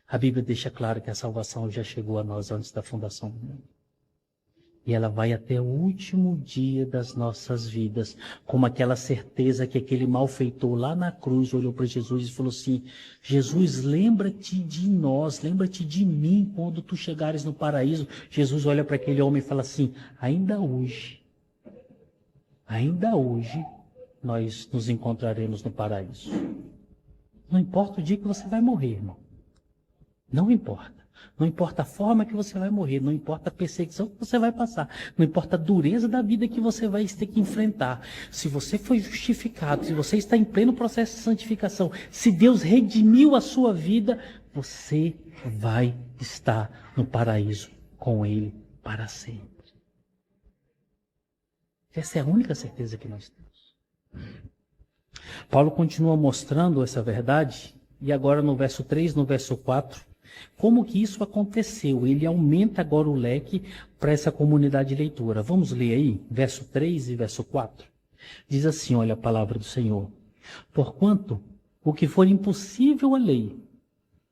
A Bíblia deixa claro que a salvação já chegou a nós antes da fundação do mundo. E ela vai até o último dia das nossas vidas, como aquela certeza que aquele malfeitor lá na cruz olhou para Jesus e falou assim: Jesus, lembra-te de nós, lembra-te de mim quando tu chegares no paraíso. Jesus olha para aquele homem e fala assim: ainda hoje, nós nos encontraremos no paraíso. Não importa o dia que você vai morrer, irmão. Não importa. Não importa a forma que você vai morrer, não importa a perseguição que você vai passar, não importa a dureza da vida que você vai ter que enfrentar. Se você foi justificado, se você está em pleno processo de santificação, se Deus redimiu a sua vida, você vai estar no paraíso com Ele para sempre. Essa é a única certeza que nós temos. Paulo continua mostrando essa verdade, e agora no verso 3, no verso 4, como que isso aconteceu? Ele aumenta agora o leque para essa comunidade de leitura. Vamos ler aí, verso 3 e verso 4. Diz assim, olha a palavra do Senhor. Porquanto o que for impossível à lei,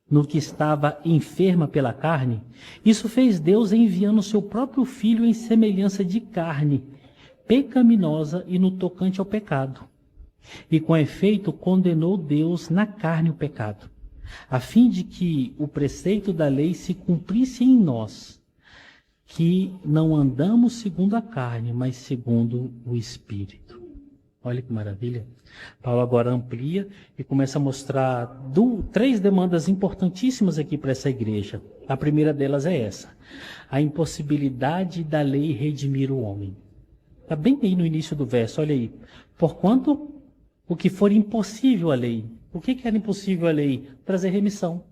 no que estava enferma pela carne, isso fez Deus enviando o seu próprio Filho em semelhança de carne, pecaminosa e no tocante ao pecado. E com efeito condenou Deus na carne o pecado, a fim de que o preceito da lei se cumprisse em nós, que não andamos segundo a carne, mas segundo o Espírito. Olha que maravilha. Paulo agora amplia e começa a mostrar 3 demandas importantíssimas aqui para essa igreja. A primeira delas é essa: a impossibilidade da lei redimir o homem. Está bem aí no início do verso, olha aí. Porquanto o que for impossível à lei. O que era impossível à lei? Trazer remissão.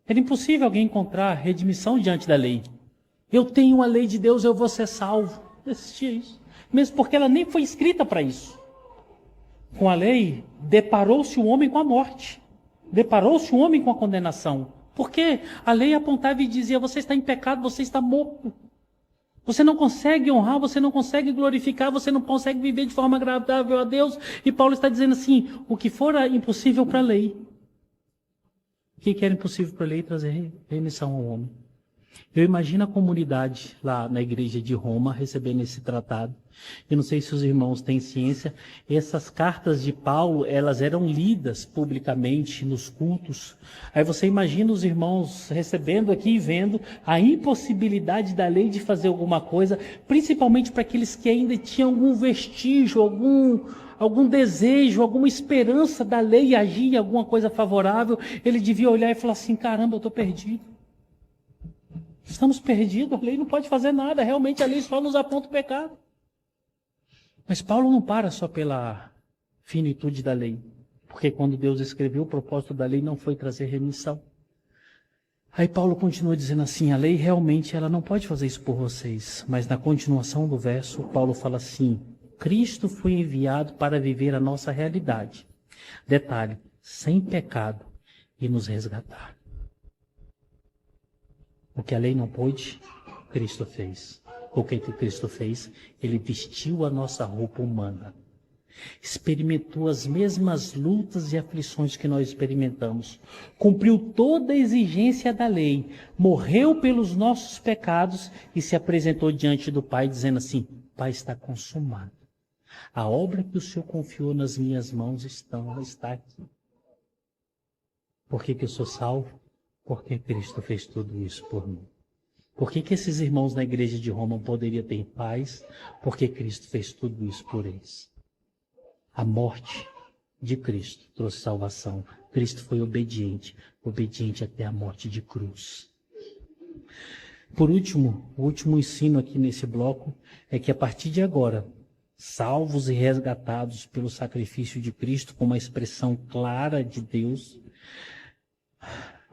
Era impossível alguém encontrar redimissão diante da lei. Eu tenho a lei de Deus, eu vou ser salvo. Não existia isso. Mesmo porque ela nem foi escrita para isso. Com a lei, deparou-se o homem com a morte. Deparou-se o homem com a condenação. Porque a lei apontava e dizia, você está em pecado, você está morto. Você não consegue honrar, você não consegue glorificar, você não consegue viver de forma agradável a Deus. E Paulo está dizendo assim, o que for impossível para a lei. O que era impossível para a lei? Trazer remissão ao homem. Eu imagino a comunidade lá na igreja de Roma recebendo esse tratado. Eu não sei se os irmãos têm ciência. Essas cartas de Paulo, elas eram lidas publicamente nos cultos. Aí você imagina os irmãos recebendo aqui e vendo a impossibilidade da lei de fazer alguma coisa, principalmente para aqueles que ainda tinham algum vestígio, algum desejo, alguma esperança da lei agir em alguma coisa favorável. Ele devia olhar e falar assim, caramba, eu estou perdido. Estamos perdidos, a lei não pode fazer nada, realmente a lei só nos aponta o pecado. Mas Paulo não para só pela finitude da lei, porque quando Deus escreveu, o propósito da lei não foi trazer remissão. Aí Paulo continua dizendo assim, a lei realmente ela não pode fazer isso por vocês, mas na continuação do verso, Paulo fala assim, Cristo foi enviado para viver a nossa realidade. Detalhe, sem pecado e nos resgatar. O que a lei não pôde, Cristo fez. O que Cristo fez? Ele vestiu a nossa roupa humana. Experimentou as mesmas lutas e aflições que nós experimentamos. Cumpriu toda a exigência da lei. Morreu pelos nossos pecados e se apresentou diante do Pai dizendo assim, Pai, está consumado. A obra que o Senhor confiou nas minhas mãos está aqui. Por que eu sou salvo? Porque Cristo fez tudo isso por mim. Por que esses irmãos na igreja de Roma poderiam ter paz? Porque Cristo fez tudo isso por eles. A morte de Cristo trouxe salvação. Cristo foi obediente até a morte de cruz. Por último, o último ensino aqui nesse bloco é que a partir de agora, salvos e resgatados pelo sacrifício de Cristo, com uma expressão clara de Deus,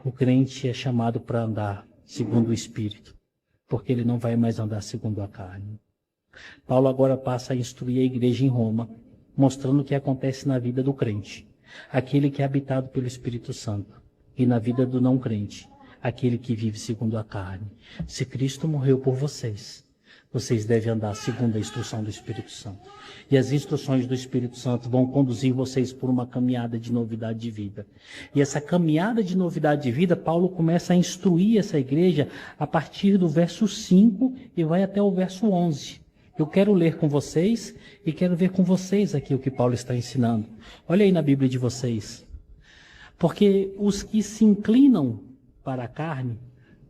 o crente é chamado para andar segundo o Espírito, porque ele não vai mais andar segundo a carne. Paulo agora passa a instruir a igreja em Roma, mostrando o que acontece na vida do crente, aquele que é habitado pelo Espírito Santo, e na vida do não crente, aquele que vive segundo a carne. Se Cristo morreu por vocês, vocês devem andar segundo a instrução do Espírito Santo. E as instruções do Espírito Santo vão conduzir vocês por uma caminhada de novidade de vida. E essa caminhada de novidade de vida, Paulo começa a instruir essa igreja a partir do verso 5 e vai até o verso 11. Eu quero ler com vocês e quero ver com vocês aqui o que Paulo está ensinando. Olha aí na Bíblia de vocês. Porque os que se inclinam para a carne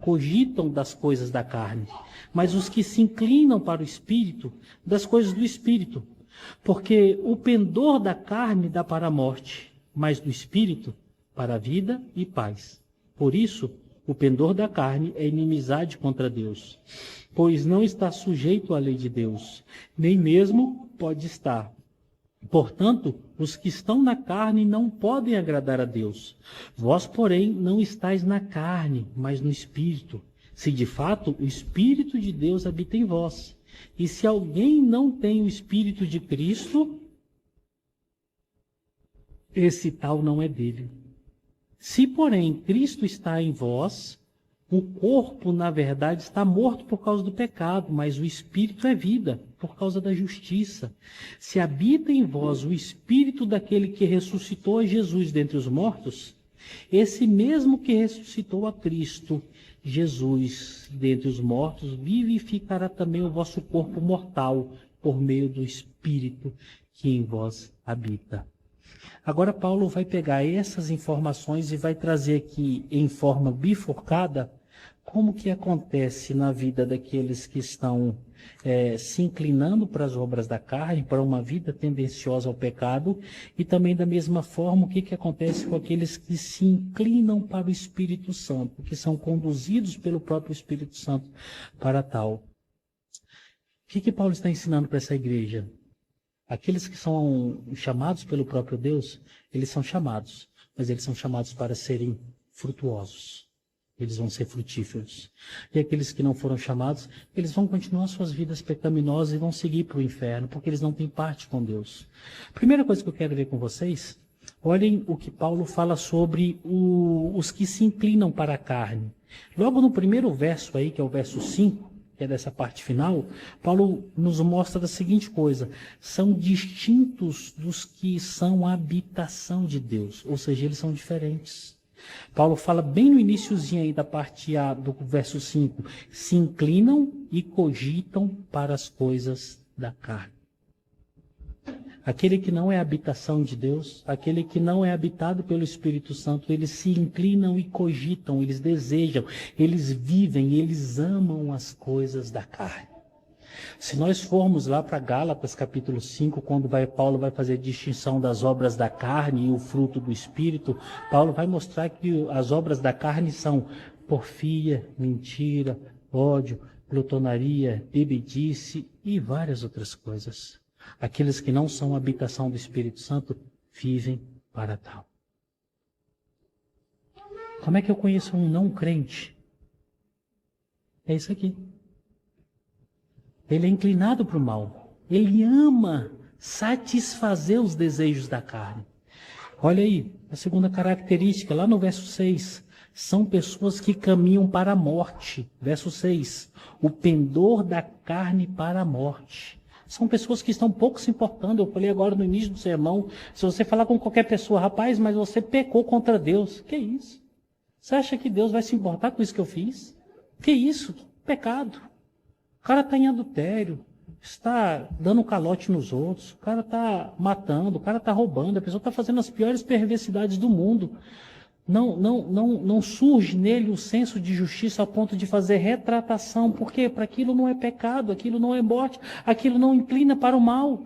cogitam das coisas da carne, mas os que se inclinam para o Espírito, das coisas do Espírito. Porque o pendor da carne dá para a morte, mas do espírito para a vida e paz. Por isso, o pendor da carne é inimizade contra Deus, pois não está sujeito à lei de Deus, nem mesmo pode estar. Portanto, os que estão na carne não podem agradar a Deus. Vós, porém, não estáis na carne, mas no Espírito, se de fato o Espírito de Deus habita em vós. E se alguém não tem o Espírito de Cristo, esse tal não é dele. Se, porém, Cristo está em vós, o corpo, na verdade, está morto por causa do pecado, mas o Espírito é vida, por causa da justiça. Se habita em vós o Espírito daquele que ressuscitou a Jesus dentre os mortos, esse mesmo que ressuscitou a Cristo, Jesus, dentre os mortos, vivificará também o vosso corpo mortal, por meio do Espírito que em vós habita. Agora Paulo vai pegar essas informações e vai trazer aqui em forma bifurcada como que acontece na vida daqueles que estão se inclinando para as obras da carne, para uma vida tendenciosa ao pecado, e também da mesma forma o que acontece com aqueles que se inclinam para o Espírito Santo, que são conduzidos pelo próprio Espírito Santo para tal. O que Paulo está ensinando para essa igreja? Aqueles que são chamados pelo próprio Deus, eles são chamados, mas eles são chamados para serem frutuosos. Eles vão ser frutíferos. E aqueles que não foram chamados, eles vão continuar suas vidas pecaminosas e vão seguir para o inferno, porque eles não têm parte com Deus. Primeira coisa que eu quero ver com vocês, olhem o que Paulo fala sobre os que se inclinam para a carne. Logo no primeiro verso aí, que é o verso 5, que é dessa parte final, Paulo nos mostra a seguinte coisa: são distintos dos que são a habitação de Deus, ou seja, eles são diferentes. Paulo fala bem no iniciozinho aí da parte A do verso 5, se inclinam e cogitam para as coisas da carne. Aquele que não é habitação de Deus, aquele que não é habitado pelo Espírito Santo, eles se inclinam e cogitam, eles desejam, eles vivem, eles amam as coisas da carne. Se nós formos lá para Gálatas capítulo 5, quando Paulo vai fazer a distinção das obras da carne e o fruto do Espírito, Paulo vai mostrar que as obras da carne são porfia, mentira, ódio, glutonaria, bebedice e várias outras coisas. Aqueles que não são habitação do Espírito Santo vivem para tal. Como é que eu conheço um não crente? É isso aqui. Ele é inclinado para o mal. Ele ama satisfazer os desejos da carne. Olha aí, a segunda característica, lá no verso 6. São pessoas que caminham para a morte. Verso 6. O pendor da carne para a morte. São pessoas que estão pouco se importando. Eu falei agora no início do sermão. Se você falar com qualquer pessoa, rapaz, mas você pecou contra Deus. Que isso? Você acha que Deus vai se importar com isso que eu fiz? Que isso? Pecado. O cara está em adultério, está dando calote nos outros, o cara está matando, o cara está roubando, a pessoa está fazendo as piores perversidades do mundo. Não surge nele o senso de justiça ao ponto de fazer retratação. Por quê? Para aquilo não é pecado, aquilo não é morte, aquilo não inclina para o mal.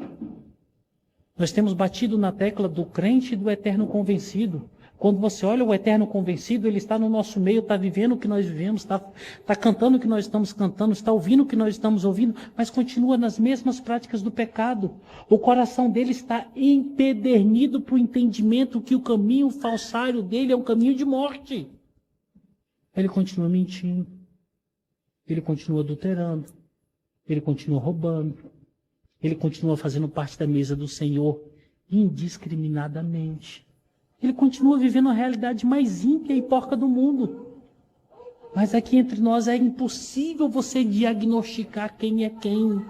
Nós temos batido na tecla do crente e do eterno convencido. Quando você olha o eterno convencido, ele está no nosso meio, está vivendo o que nós vivemos, está cantando o que nós estamos cantando, está ouvindo o que nós estamos ouvindo, mas continua nas mesmas práticas do pecado. O coração dele está empedernido para o entendimento que o caminho falsário dele é um caminho de morte. Ele continua mentindo, ele continua adulterando, ele continua roubando, ele continua fazendo parte da mesa do Senhor indiscriminadamente. Ele continua vivendo a realidade mais ímpia e porca do mundo. Mas aqui entre nós é impossível você diagnosticar quem é quem.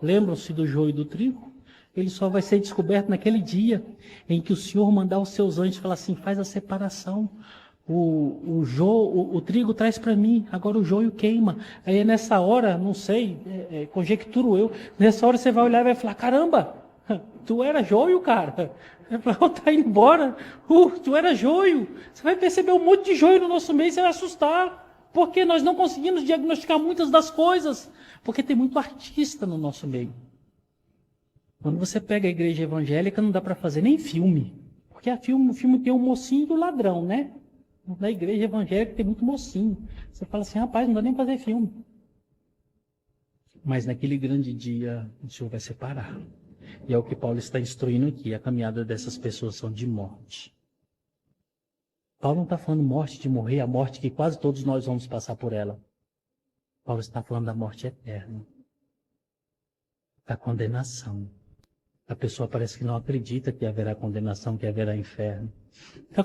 Lembram-se do joio e do trigo? Ele só vai ser descoberto naquele dia em que o Senhor mandar os seus anjos falar assim, faz a separação. O trigo traz para mim, agora o joio queima. Aí nessa hora, não sei, conjecturo eu, nessa hora você vai olhar e vai falar, caramba, tu era joio, cara. Tá indo embora. Tu era joio. Você vai perceber um monte de joio no nosso meio e você vai assustar. Porque nós não conseguimos diagnosticar muitas das coisas. Porque tem muito artista no nosso meio. Quando você pega a igreja evangélica, não dá para fazer nem filme. Porque o filme tem o mocinho e o ladrão, né? Na igreja evangélica tem muito mocinho. Você fala assim, rapaz, não dá nem para fazer filme. Mas naquele grande dia, o Senhor vai separar. E é o que Paulo está instruindo aqui. A caminhada dessas pessoas são de morte. Paulo não está falando morte de morrer, a morte que quase todos nós vamos passar por ela. Paulo está falando da morte eterna. Da condenação. A pessoa parece que não acredita que haverá condenação, que haverá inferno. Então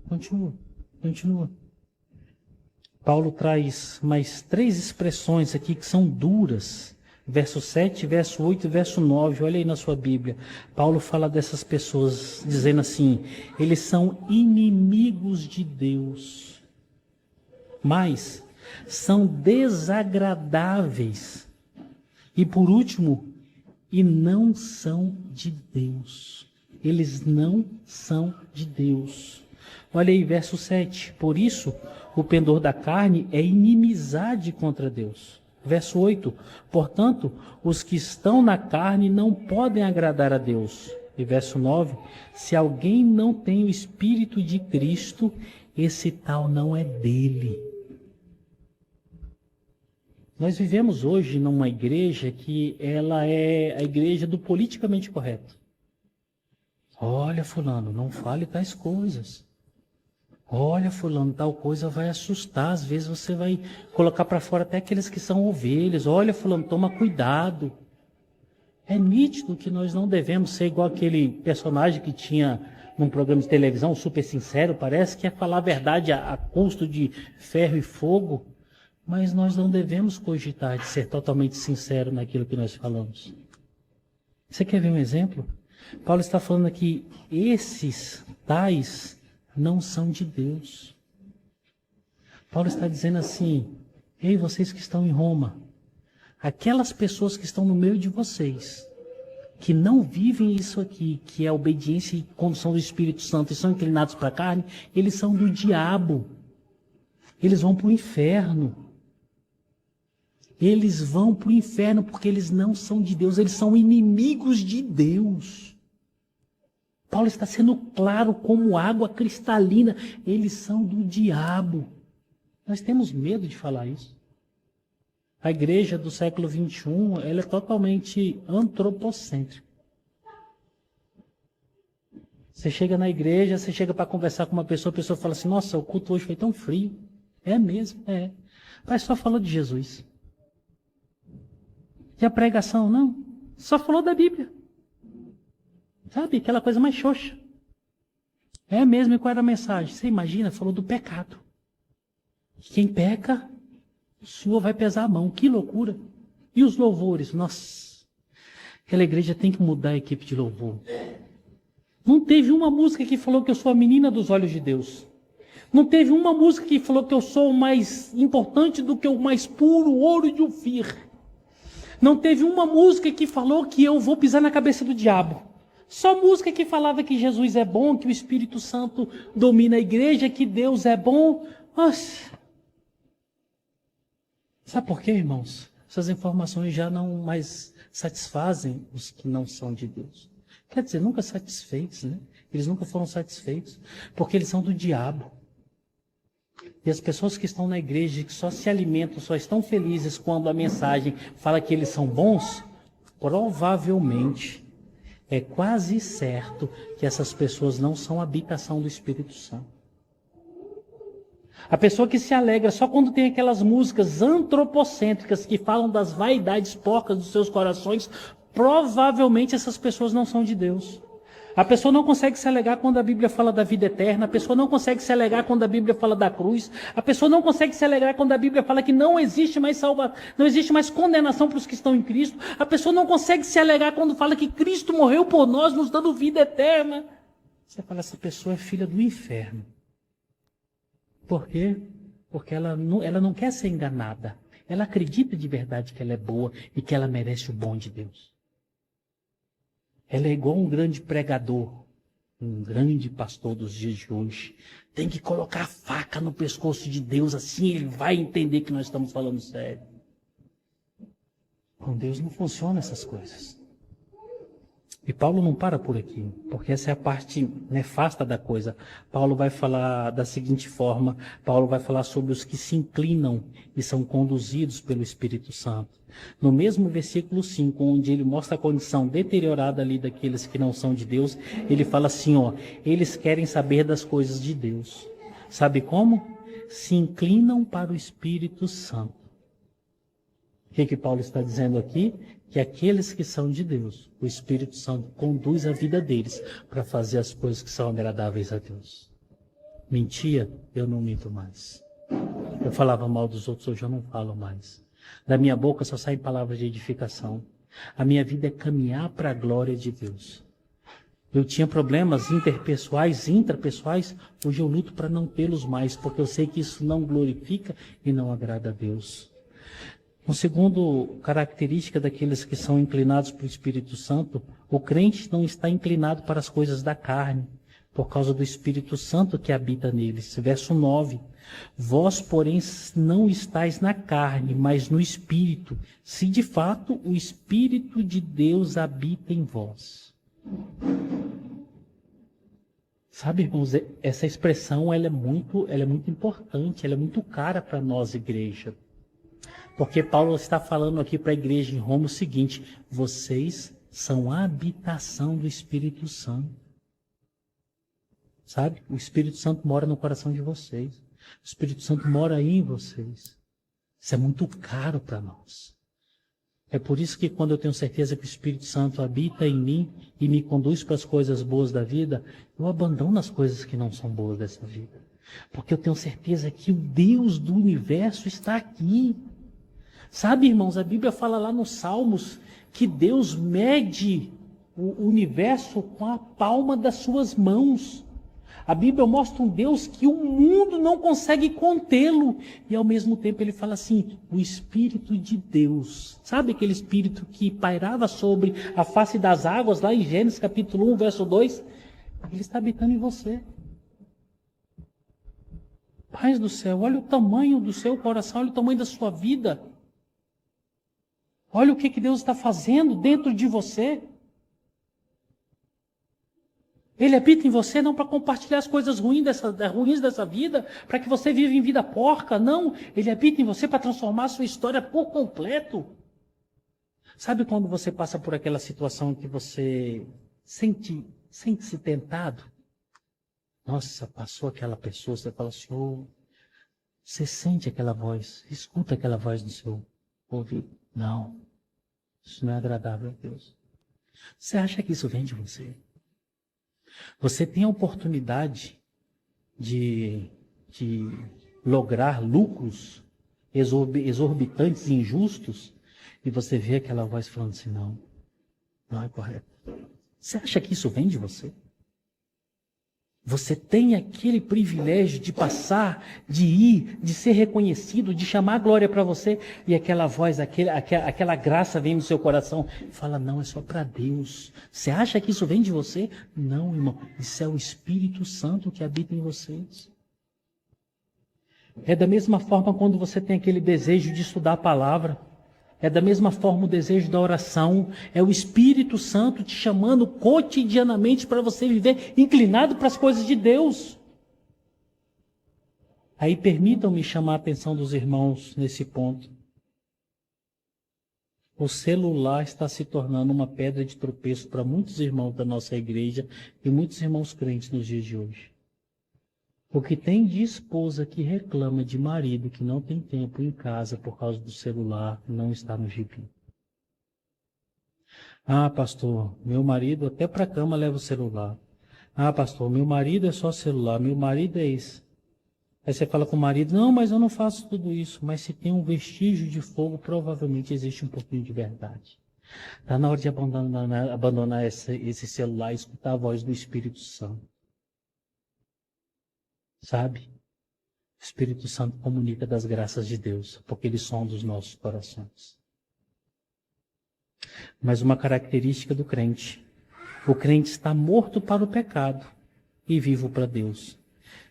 continua. Paulo traz mais 3 expressões aqui que são duras. Verso 7, verso 8 e verso 9. Olha aí na sua Bíblia. Paulo fala dessas pessoas dizendo assim, eles são inimigos de Deus, mas são desagradáveis. E por último, e não são de Deus. Eles não são de Deus. Olha aí, verso 7. Por isso, o pendor da carne é inimizade contra Deus. Verso 8. Portanto, os que estão na carne não podem agradar a Deus. E verso 9. Se alguém não tem o Espírito de Cristo, esse tal não é dele. Nós vivemos hoje numa igreja que ela é a igreja do politicamente correto. Olha, fulano, não fale tais coisas. Olha, fulano, tal coisa vai assustar. Às vezes você vai colocar para fora até aqueles que são ovelhas. Olha, fulano, toma cuidado. É nítido que nós não devemos ser igual aquele personagem que tinha num programa de televisão, super sincero, parece que é falar a verdade a custo de ferro e fogo. Mas nós não devemos cogitar de ser totalmente sincero naquilo que nós falamos. Você quer ver um exemplo? Paulo está falando aqui, esses tais não são de Deus. Paulo está dizendo assim, ei, vocês que estão em Roma, aquelas pessoas que estão no meio de vocês, que não vivem isso aqui, que é a obediência e condução do Espírito Santo, e são inclinados para a carne, eles são do diabo. Eles vão para o inferno. Eles vão para o inferno porque eles não são de Deus, eles são inimigos de Deus. Paulo está sendo claro como água cristalina, eles são do diabo. Nós temos medo de falar isso. A igreja do século XXI, ela é totalmente antropocêntrica. Você chega na igreja, você chega para conversar com uma pessoa, a pessoa fala assim, nossa, o culto hoje foi tão frio. É mesmo, é. Mas só falou de Jesus. E a pregação, não. Só falou da Bíblia. Sabe, aquela coisa mais xoxa. É mesmo, e qual era a mensagem? Você imagina, falou do pecado. Quem peca, o Senhor vai pesar a mão. Que loucura. E os louvores? Nossa, aquela igreja tem que mudar a equipe de louvor. Não teve uma música que falou que eu sou a menina dos olhos de Deus. Não teve uma música que falou que eu sou o mais importante do que o mais puro ouro de Ofir. Não teve uma música que falou que eu vou pisar na cabeça do diabo. Só música que falava que Jesus é bom, que o Espírito Santo domina a igreja, que Deus é bom. Mas, sabe por quê, irmãos? Essas informações já não mais satisfazem os que não são de Deus. Quer dizer, nunca satisfeitos, né? Eles nunca foram satisfeitos, porque eles são do diabo. E as pessoas que estão na igreja, que só se alimentam, só estão felizes quando a mensagem fala que eles são bons, provavelmente, é quase certo que essas pessoas não são habitação do Espírito Santo. A pessoa que se alegra só quando tem aquelas músicas antropocêntricas que falam das vaidades porcas dos seus corações, provavelmente essas pessoas não são de Deus. A pessoa não consegue se alegrar quando a Bíblia fala da vida eterna. A pessoa não consegue se alegrar quando a Bíblia fala da cruz. A pessoa não consegue se alegrar quando a Bíblia fala que não existe mais não existe mais condenação para os que estão em Cristo. A pessoa não consegue se alegrar quando fala que Cristo morreu por nós, nos dando vida eterna. Você fala, essa pessoa é filha do inferno. Por quê? Porque ela não quer ser enganada. Ela acredita de verdade que ela é boa e que ela merece o bom de Deus. Ela é igual um grande pregador, um grande pastor dos dias de hoje. Tem que colocar a faca no pescoço de Deus, assim ele vai entender que nós estamos falando sério. Com Deus não funcionam essas coisas. E Paulo não para por aqui, porque essa é a parte nefasta da coisa. Paulo vai falar da seguinte forma: Paulo vai falar sobre os que se inclinam e são conduzidos pelo Espírito Santo. No mesmo versículo 5, onde ele mostra a condição deteriorada ali daqueles que não são de Deus, ele fala assim, eles querem saber das coisas de Deus. Sabe como? Se inclinam para o Espírito Santo. O que Paulo está dizendo aqui? Que aqueles que são de Deus, o Espírito Santo conduz a vida deles para fazer as coisas que são agradáveis a Deus. Mentia, eu não minto mais. Eu falava mal dos outros, hoje eu não falo mais. Da minha boca só saem palavras de edificação. A minha vida é caminhar para a glória de Deus. Eu tinha problemas interpessoais, intrapessoais, hoje eu luto para não tê-los mais, porque eu sei que isso não glorifica e não agrada a Deus. Uma segunda característica daqueles que são inclinados para o Espírito Santo, o crente não está inclinado para as coisas da carne, por causa do Espírito Santo que habita neles. Verso 9. Vós, porém, não estáis na carne, mas no Espírito, se de fato o Espírito de Deus habita em vós. Sabe, irmãos, essa expressão ela é muito importante, ela é muito cara para nós, igreja. Porque Paulo está falando aqui para a igreja em Roma o seguinte: vocês são a habitação do Espírito Santo. Sabe? O Espírito Santo mora no coração de vocês. O Espírito Santo mora aí em vocês. Isso é muito caro para nós. É por isso que quando eu tenho certeza que o Espírito Santo habita em mim e me conduz para as coisas boas da vida, eu abandono as coisas que não são boas dessa vida. Porque eu tenho certeza que o Deus do universo está aqui. Sabe, irmãos, a Bíblia fala lá nos Salmos que Deus mede o universo com a palma das suas mãos. A Bíblia mostra um Deus que o mundo não consegue contê-lo. E ao mesmo tempo ele fala assim, o Espírito de Deus. Sabe aquele Espírito que pairava sobre a face das águas, lá em Gênesis capítulo 1, verso 2? Ele está habitando em você. Pai do céu, olha o tamanho do seu coração, olha o tamanho da sua vida. Olha o que Deus está fazendo dentro de você. Ele habita em você não para compartilhar as coisas ruins dessa vida, para que você viva em vida porca, não. Ele habita em você para transformar a sua história por completo. Sabe quando você passa por aquela situação que você sente-se tentado? Nossa, passou aquela pessoa, você fala assim, você sente aquela voz, escuta aquela voz no seu ouvido. Não, isso não é agradável a Deus. Você acha que isso vem de você? Você tem a oportunidade de lograr lucros exorbitantes e injustos, e você vê aquela voz falando assim, não é correto. Você acha que isso vem de você? Você tem aquele privilégio de passar, de ir, de ser reconhecido, de chamar a glória para você, e aquela voz, aquela graça vem no seu coração e fala, não, é só para Deus. Você acha que isso vem de você? Não, irmão, isso é o Espírito Santo que habita em vocês. É da mesma forma quando você tem aquele desejo de estudar a palavra. É da mesma forma o desejo da oração. É o Espírito Santo te chamando cotidianamente para você viver inclinado para as coisas de Deus. Aí permitam-me chamar a atenção dos irmãos nesse ponto. O celular está se tornando uma pedra de tropeço para muitos irmãos da nossa igreja e muitos irmãos crentes nos dias de hoje. O que tem de esposa que reclama de marido que não tem tempo em casa por causa do celular não está no gibi. Ah, pastor, meu marido até para a cama leva o celular. Ah, pastor, meu marido é só celular, meu marido é isso. Aí você fala com o marido, não, mas eu não faço tudo isso. Mas se tem um vestígio de fogo, provavelmente existe um pouquinho de verdade. Está na hora de abandonar esse celular e escutar a voz do Espírito Santo. Sabe? O Espírito Santo comunica das graças de Deus, porque ele sonda os nossos corações. Mas uma característica do crente: o crente está morto para o pecado e vivo para Deus.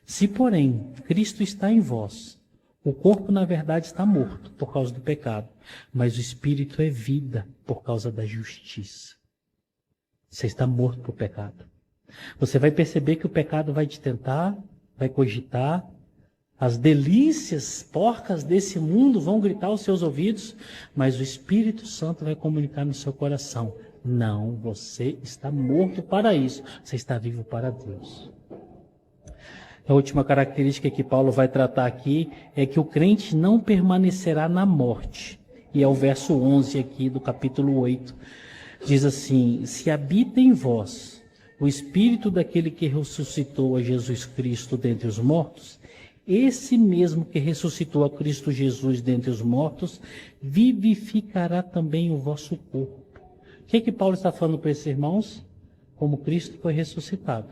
Se, porém, Cristo está em vós, o corpo, na verdade, está morto por causa do pecado, mas o Espírito é vida por causa da justiça. Você está morto para o pecado. Você vai perceber que o pecado vai te tentar, vai cogitar. As delícias porcas desse mundo vão gritar aos seus ouvidos, mas o Espírito Santo vai comunicar no seu coração: não, você está morto para isso, você está vivo para Deus. A última característica que Paulo vai tratar aqui é que o crente não permanecerá na morte. E é o verso 11 aqui do capítulo 8. Diz assim: se habita em vós o Espírito daquele que ressuscitou a Jesus Cristo dentre os mortos, esse mesmo que ressuscitou a Cristo Jesus dentre os mortos, vivificará também o vosso corpo. O que Paulo está falando para esses irmãos? Como Cristo foi ressuscitado,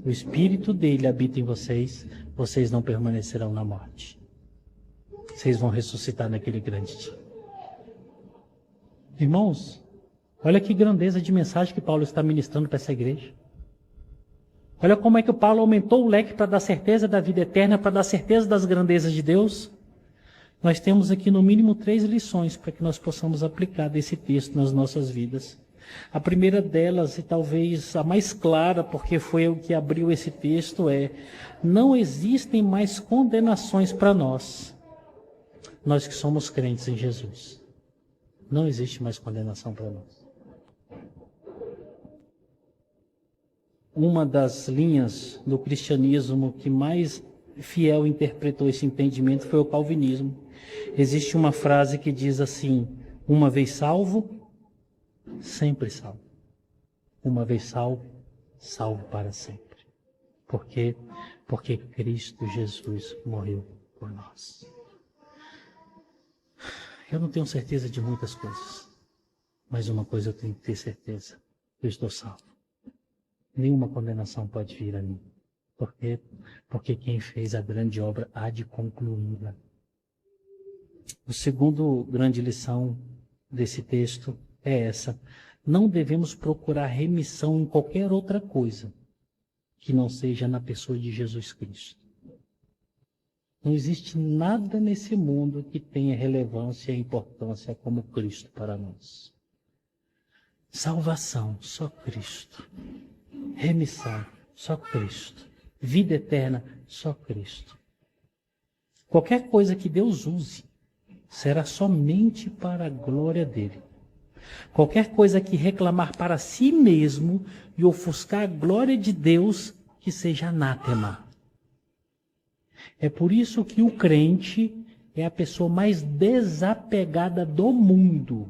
o Espírito dele habita em vocês, vocês não permanecerão na morte. Vocês vão ressuscitar naquele grande dia. Irmãos, olha que grandeza de mensagem que Paulo está ministrando para essa igreja. Olha como é que o Paulo aumentou o leque para dar certeza da vida eterna, para dar certeza das grandezas de Deus. Nós temos aqui no mínimo 3 lições para que nós possamos aplicar desse texto nas nossas vidas. A primeira delas, e talvez a mais clara, porque foi o que abriu esse texto, é: não existem mais condenações para nós que somos crentes em Jesus. Não existe mais condenação para nós. Uma das linhas do cristianismo que mais fiel interpretou esse entendimento foi o calvinismo. Existe uma frase que diz assim: uma vez salvo, sempre salvo. Uma vez salvo, salvo para sempre. Por quê? Porque Cristo Jesus morreu por nós. Eu não tenho certeza de muitas coisas, mas uma coisa eu tenho que ter certeza: eu estou salvo. Nenhuma condenação pode vir a mim. Por quê? Porque quem fez a grande obra há de concluí-la. A segunda grande lição desse texto é essa: não devemos procurar remissão em qualquer outra coisa que não seja na pessoa de Jesus Cristo. Não existe nada nesse mundo que tenha relevância e importância como Cristo para nós. Salvação, só Cristo. Remissão, só Cristo. Vida eterna, só Cristo. Qualquer coisa que Deus use será somente para a glória dele. Qualquer coisa que reclamar para si mesmo e ofuscar a glória de Deus, que seja anátema. É por isso que o crente é a pessoa mais desapegada do mundo.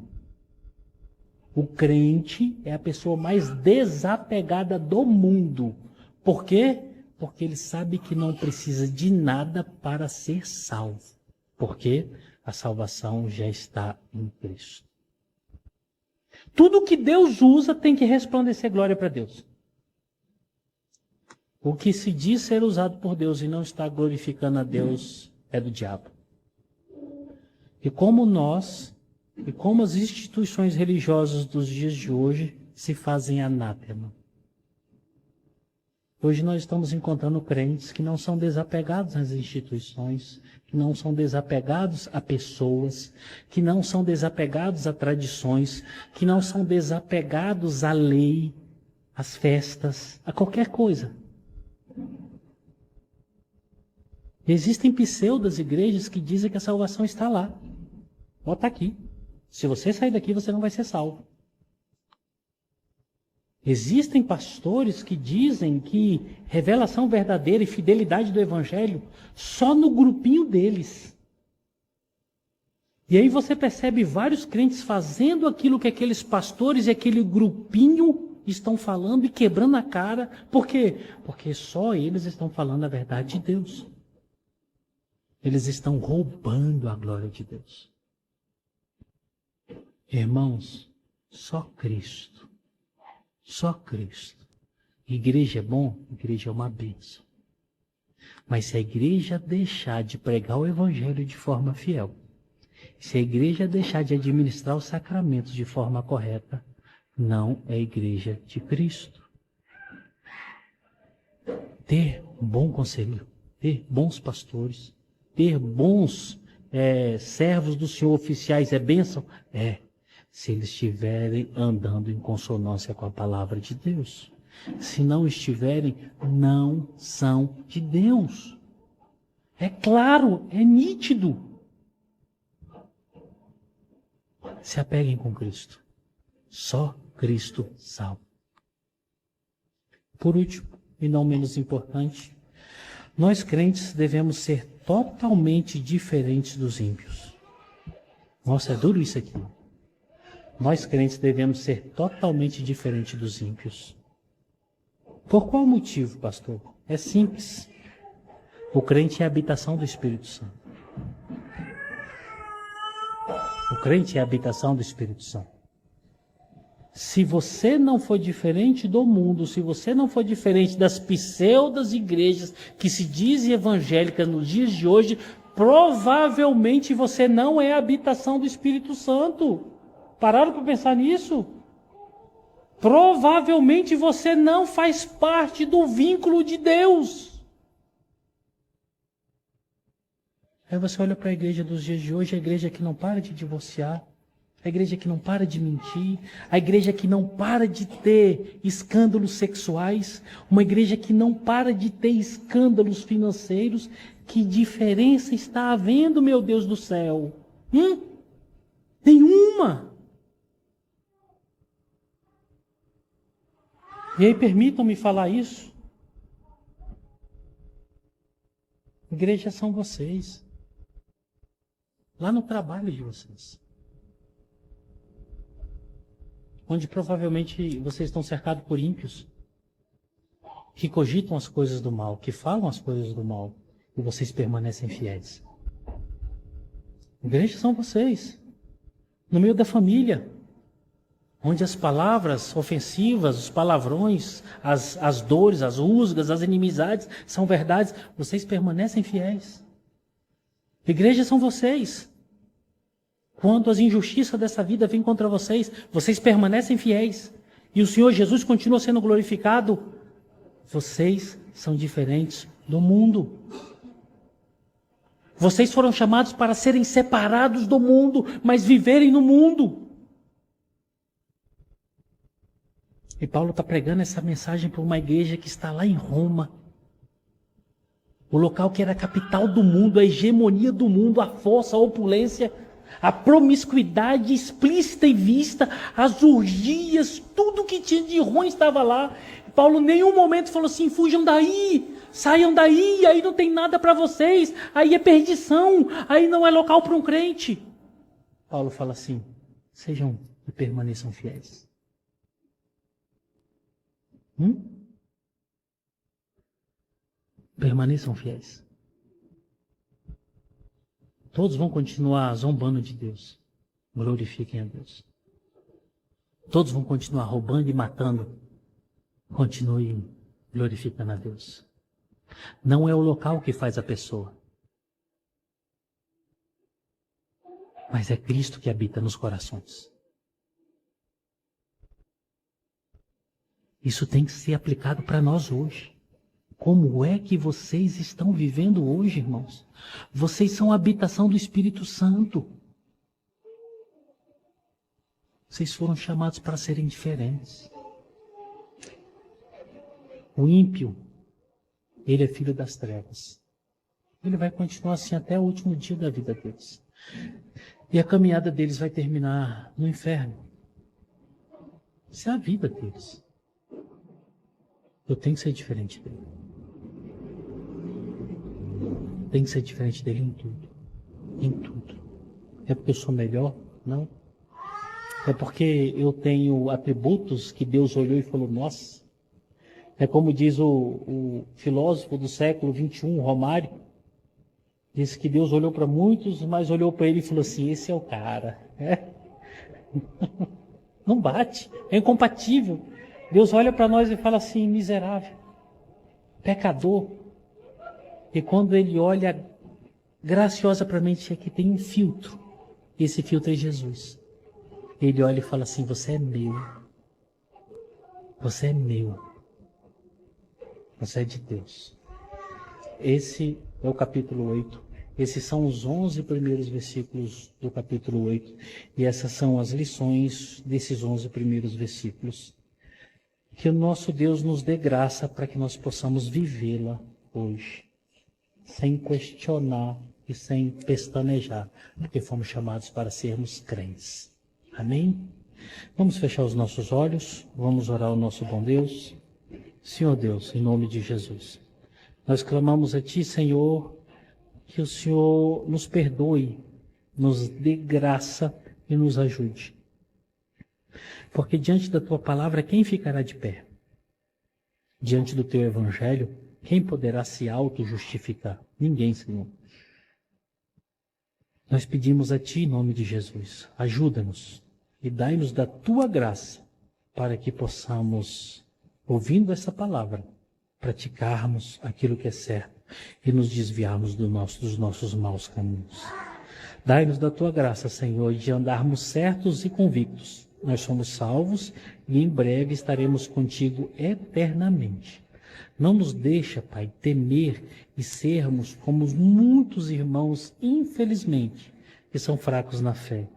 O crente é a pessoa mais desapegada do mundo. Por quê? Porque ele sabe que não precisa de nada para ser salvo. Porque a salvação já está em Cristo. Tudo que Deus usa tem que resplandecer glória para Deus. O que se diz ser usado por Deus e não está glorificando a Deus é do diabo. E como as instituições religiosas dos dias de hoje se fazem anátema. Hoje nós estamos encontrando crentes que não são desapegados às instituições, que não são desapegados a pessoas, que não são desapegados a tradições, que não são desapegados à lei, às festas, a qualquer coisa. Existem pseudas igrejas que dizem que a salvação está lá. Bota aqui. Se você sair daqui, você não vai ser salvo. Existem pastores que dizem que revelação verdadeira e fidelidade do evangelho só no grupinho deles. E aí você percebe vários crentes fazendo aquilo que aqueles pastores e aquele grupinho estão falando e quebrando a cara. Por quê? Porque só eles estão falando a verdade de Deus. Eles estão roubando a glória de Deus. Irmãos, só Cristo. Só Cristo. Igreja é bom? Igreja é uma bênção. Mas se a igreja deixar de pregar o evangelho de forma fiel, se a igreja deixar de administrar os sacramentos de forma correta, não é igreja de Cristo. Ter um bom conselho, ter bons pastores, ter bons servos do Senhor, oficiais, é bênção? É. se eles estiverem andando em consonância com a palavra de Deus. Se não estiverem, não são de Deus. É claro, é nítido. Se apeguem com Cristo. Só Cristo salva. Por último, e não menos importante, nós crentes devemos ser totalmente diferentes dos ímpios. Nossa, é duro isso aqui. Nós crentes devemos ser totalmente diferentes dos ímpios. Por qual motivo, pastor? É simples. O crente é a habitação do Espírito Santo. O crente é a habitação do Espírito Santo. Se você não for diferente do mundo, se você não for diferente das pseudas igrejas que se dizem evangélicas nos dias de hoje, provavelmente você não é a habitação do Espírito Santo. Pararam para pensar nisso? Provavelmente você não faz parte do vínculo de Deus. Aí você olha para a igreja dos dias de hoje, a igreja que não para de divorciar, a igreja que não para de mentir, a igreja que não para de ter escândalos sexuais, uma igreja que não para de ter escândalos financeiros. Que diferença está havendo, meu Deus do céu? Nenhuma. E aí permitam-me falar isso. Igreja são vocês. Lá no trabalho de vocês. Onde provavelmente vocês estão cercados por ímpios. Que cogitam as coisas do mal, que falam as coisas do mal. E vocês permanecem fiéis. Igreja são vocês. No meio da família. Onde as palavras ofensivas, os palavrões, as dores, as rusgas, as inimizades são verdades, vocês permanecem fiéis. Igreja são vocês. Quando as injustiças dessa vida vêm contra vocês, vocês permanecem fiéis. E o Senhor Jesus continua sendo glorificado. Vocês são diferentes do mundo. Vocês foram chamados para serem separados do mundo, mas viverem no mundo. E Paulo está pregando essa mensagem para uma igreja que está lá em Roma. O local que era a capital do mundo, a hegemonia do mundo, a força, a opulência, a promiscuidade explícita e vista, as orgias, tudo que tinha de ruim estava lá. Paulo em nenhum momento falou assim, fujam daí, saiam daí, aí não tem nada para vocês, aí é perdição, aí não é local para um crente. Paulo fala assim, sejam e permaneçam fiéis. Permaneçam fiéis. Todos vão continuar zombando de Deus. Glorifiquem a Deus. Todos vão continuar roubando e matando. Continuem glorificando a Deus. Não é o local que faz a pessoa. Mas é Cristo que habita nos corações. Isso tem que ser aplicado para nós hoje. Como é que vocês estão vivendo hoje, irmãos? Vocês são a habitação do Espírito Santo. Vocês foram chamados para serem diferentes. O ímpio, ele é filho das trevas. Ele vai continuar assim até o último dia da vida deles. E a caminhada deles vai terminar no inferno. Isso é a vida deles. Eu tenho que ser diferente dele. Tem que ser diferente dele em tudo. Em tudo. É porque eu sou melhor? Não. É porque eu tenho atributos que Deus olhou e falou, nossa. É como diz o filósofo do século XXI, Romário. Disse que Deus olhou para muitos, mas olhou para ele e falou assim, esse é o cara. Não bate. É incompatível. Deus olha para nós e fala assim, miserável. Pecador. E quando ele olha graciosamente, aqui tem um filtro. Esse filtro é Jesus. Ele olha e fala assim, você é meu. Você é meu. Você é de Deus. Esse é o capítulo 8 Esses são os 11 primeiros versículos do capítulo 8, e essas são as lições desses 11 primeiros versículos. Que o nosso Deus nos dê graça para que nós possamos vivê-la hoje, sem questionar e sem pestanejar, porque fomos chamados para sermos crentes. Amém? Vamos fechar os nossos olhos, vamos orar ao nosso bom Deus. Senhor Deus, em nome de Jesus, nós clamamos a Ti, Senhor, que o Senhor nos perdoe, nos dê graça e nos ajude. Porque diante da Tua palavra, quem ficará de pé? Diante do Teu Evangelho, quem poderá se auto-justificar? Ninguém, Senhor. Nós pedimos a Ti, em nome de Jesus, ajuda-nos e dai-nos da Tua graça para que possamos, ouvindo essa palavra, praticarmos aquilo que é certo e nos desviarmos dos nossos maus caminhos. Dai-nos da Tua graça, Senhor, de andarmos certos e convictos. Nós somos salvos e em breve estaremos contigo eternamente. Não nos deixa, Pai, temer e sermos como muitos irmãos, infelizmente, que são fracos na fé.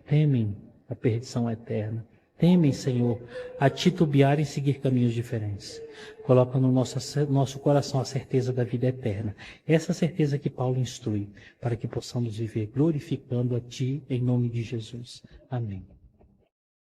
Temem a perdição eterna. Temem, Senhor, a titubear em seguir caminhos diferentes. Coloca no nosso coração a certeza da vida eterna. Essa certeza que Paulo instrui, para que possamos viver glorificando a Ti em nome de Jesus. Amém.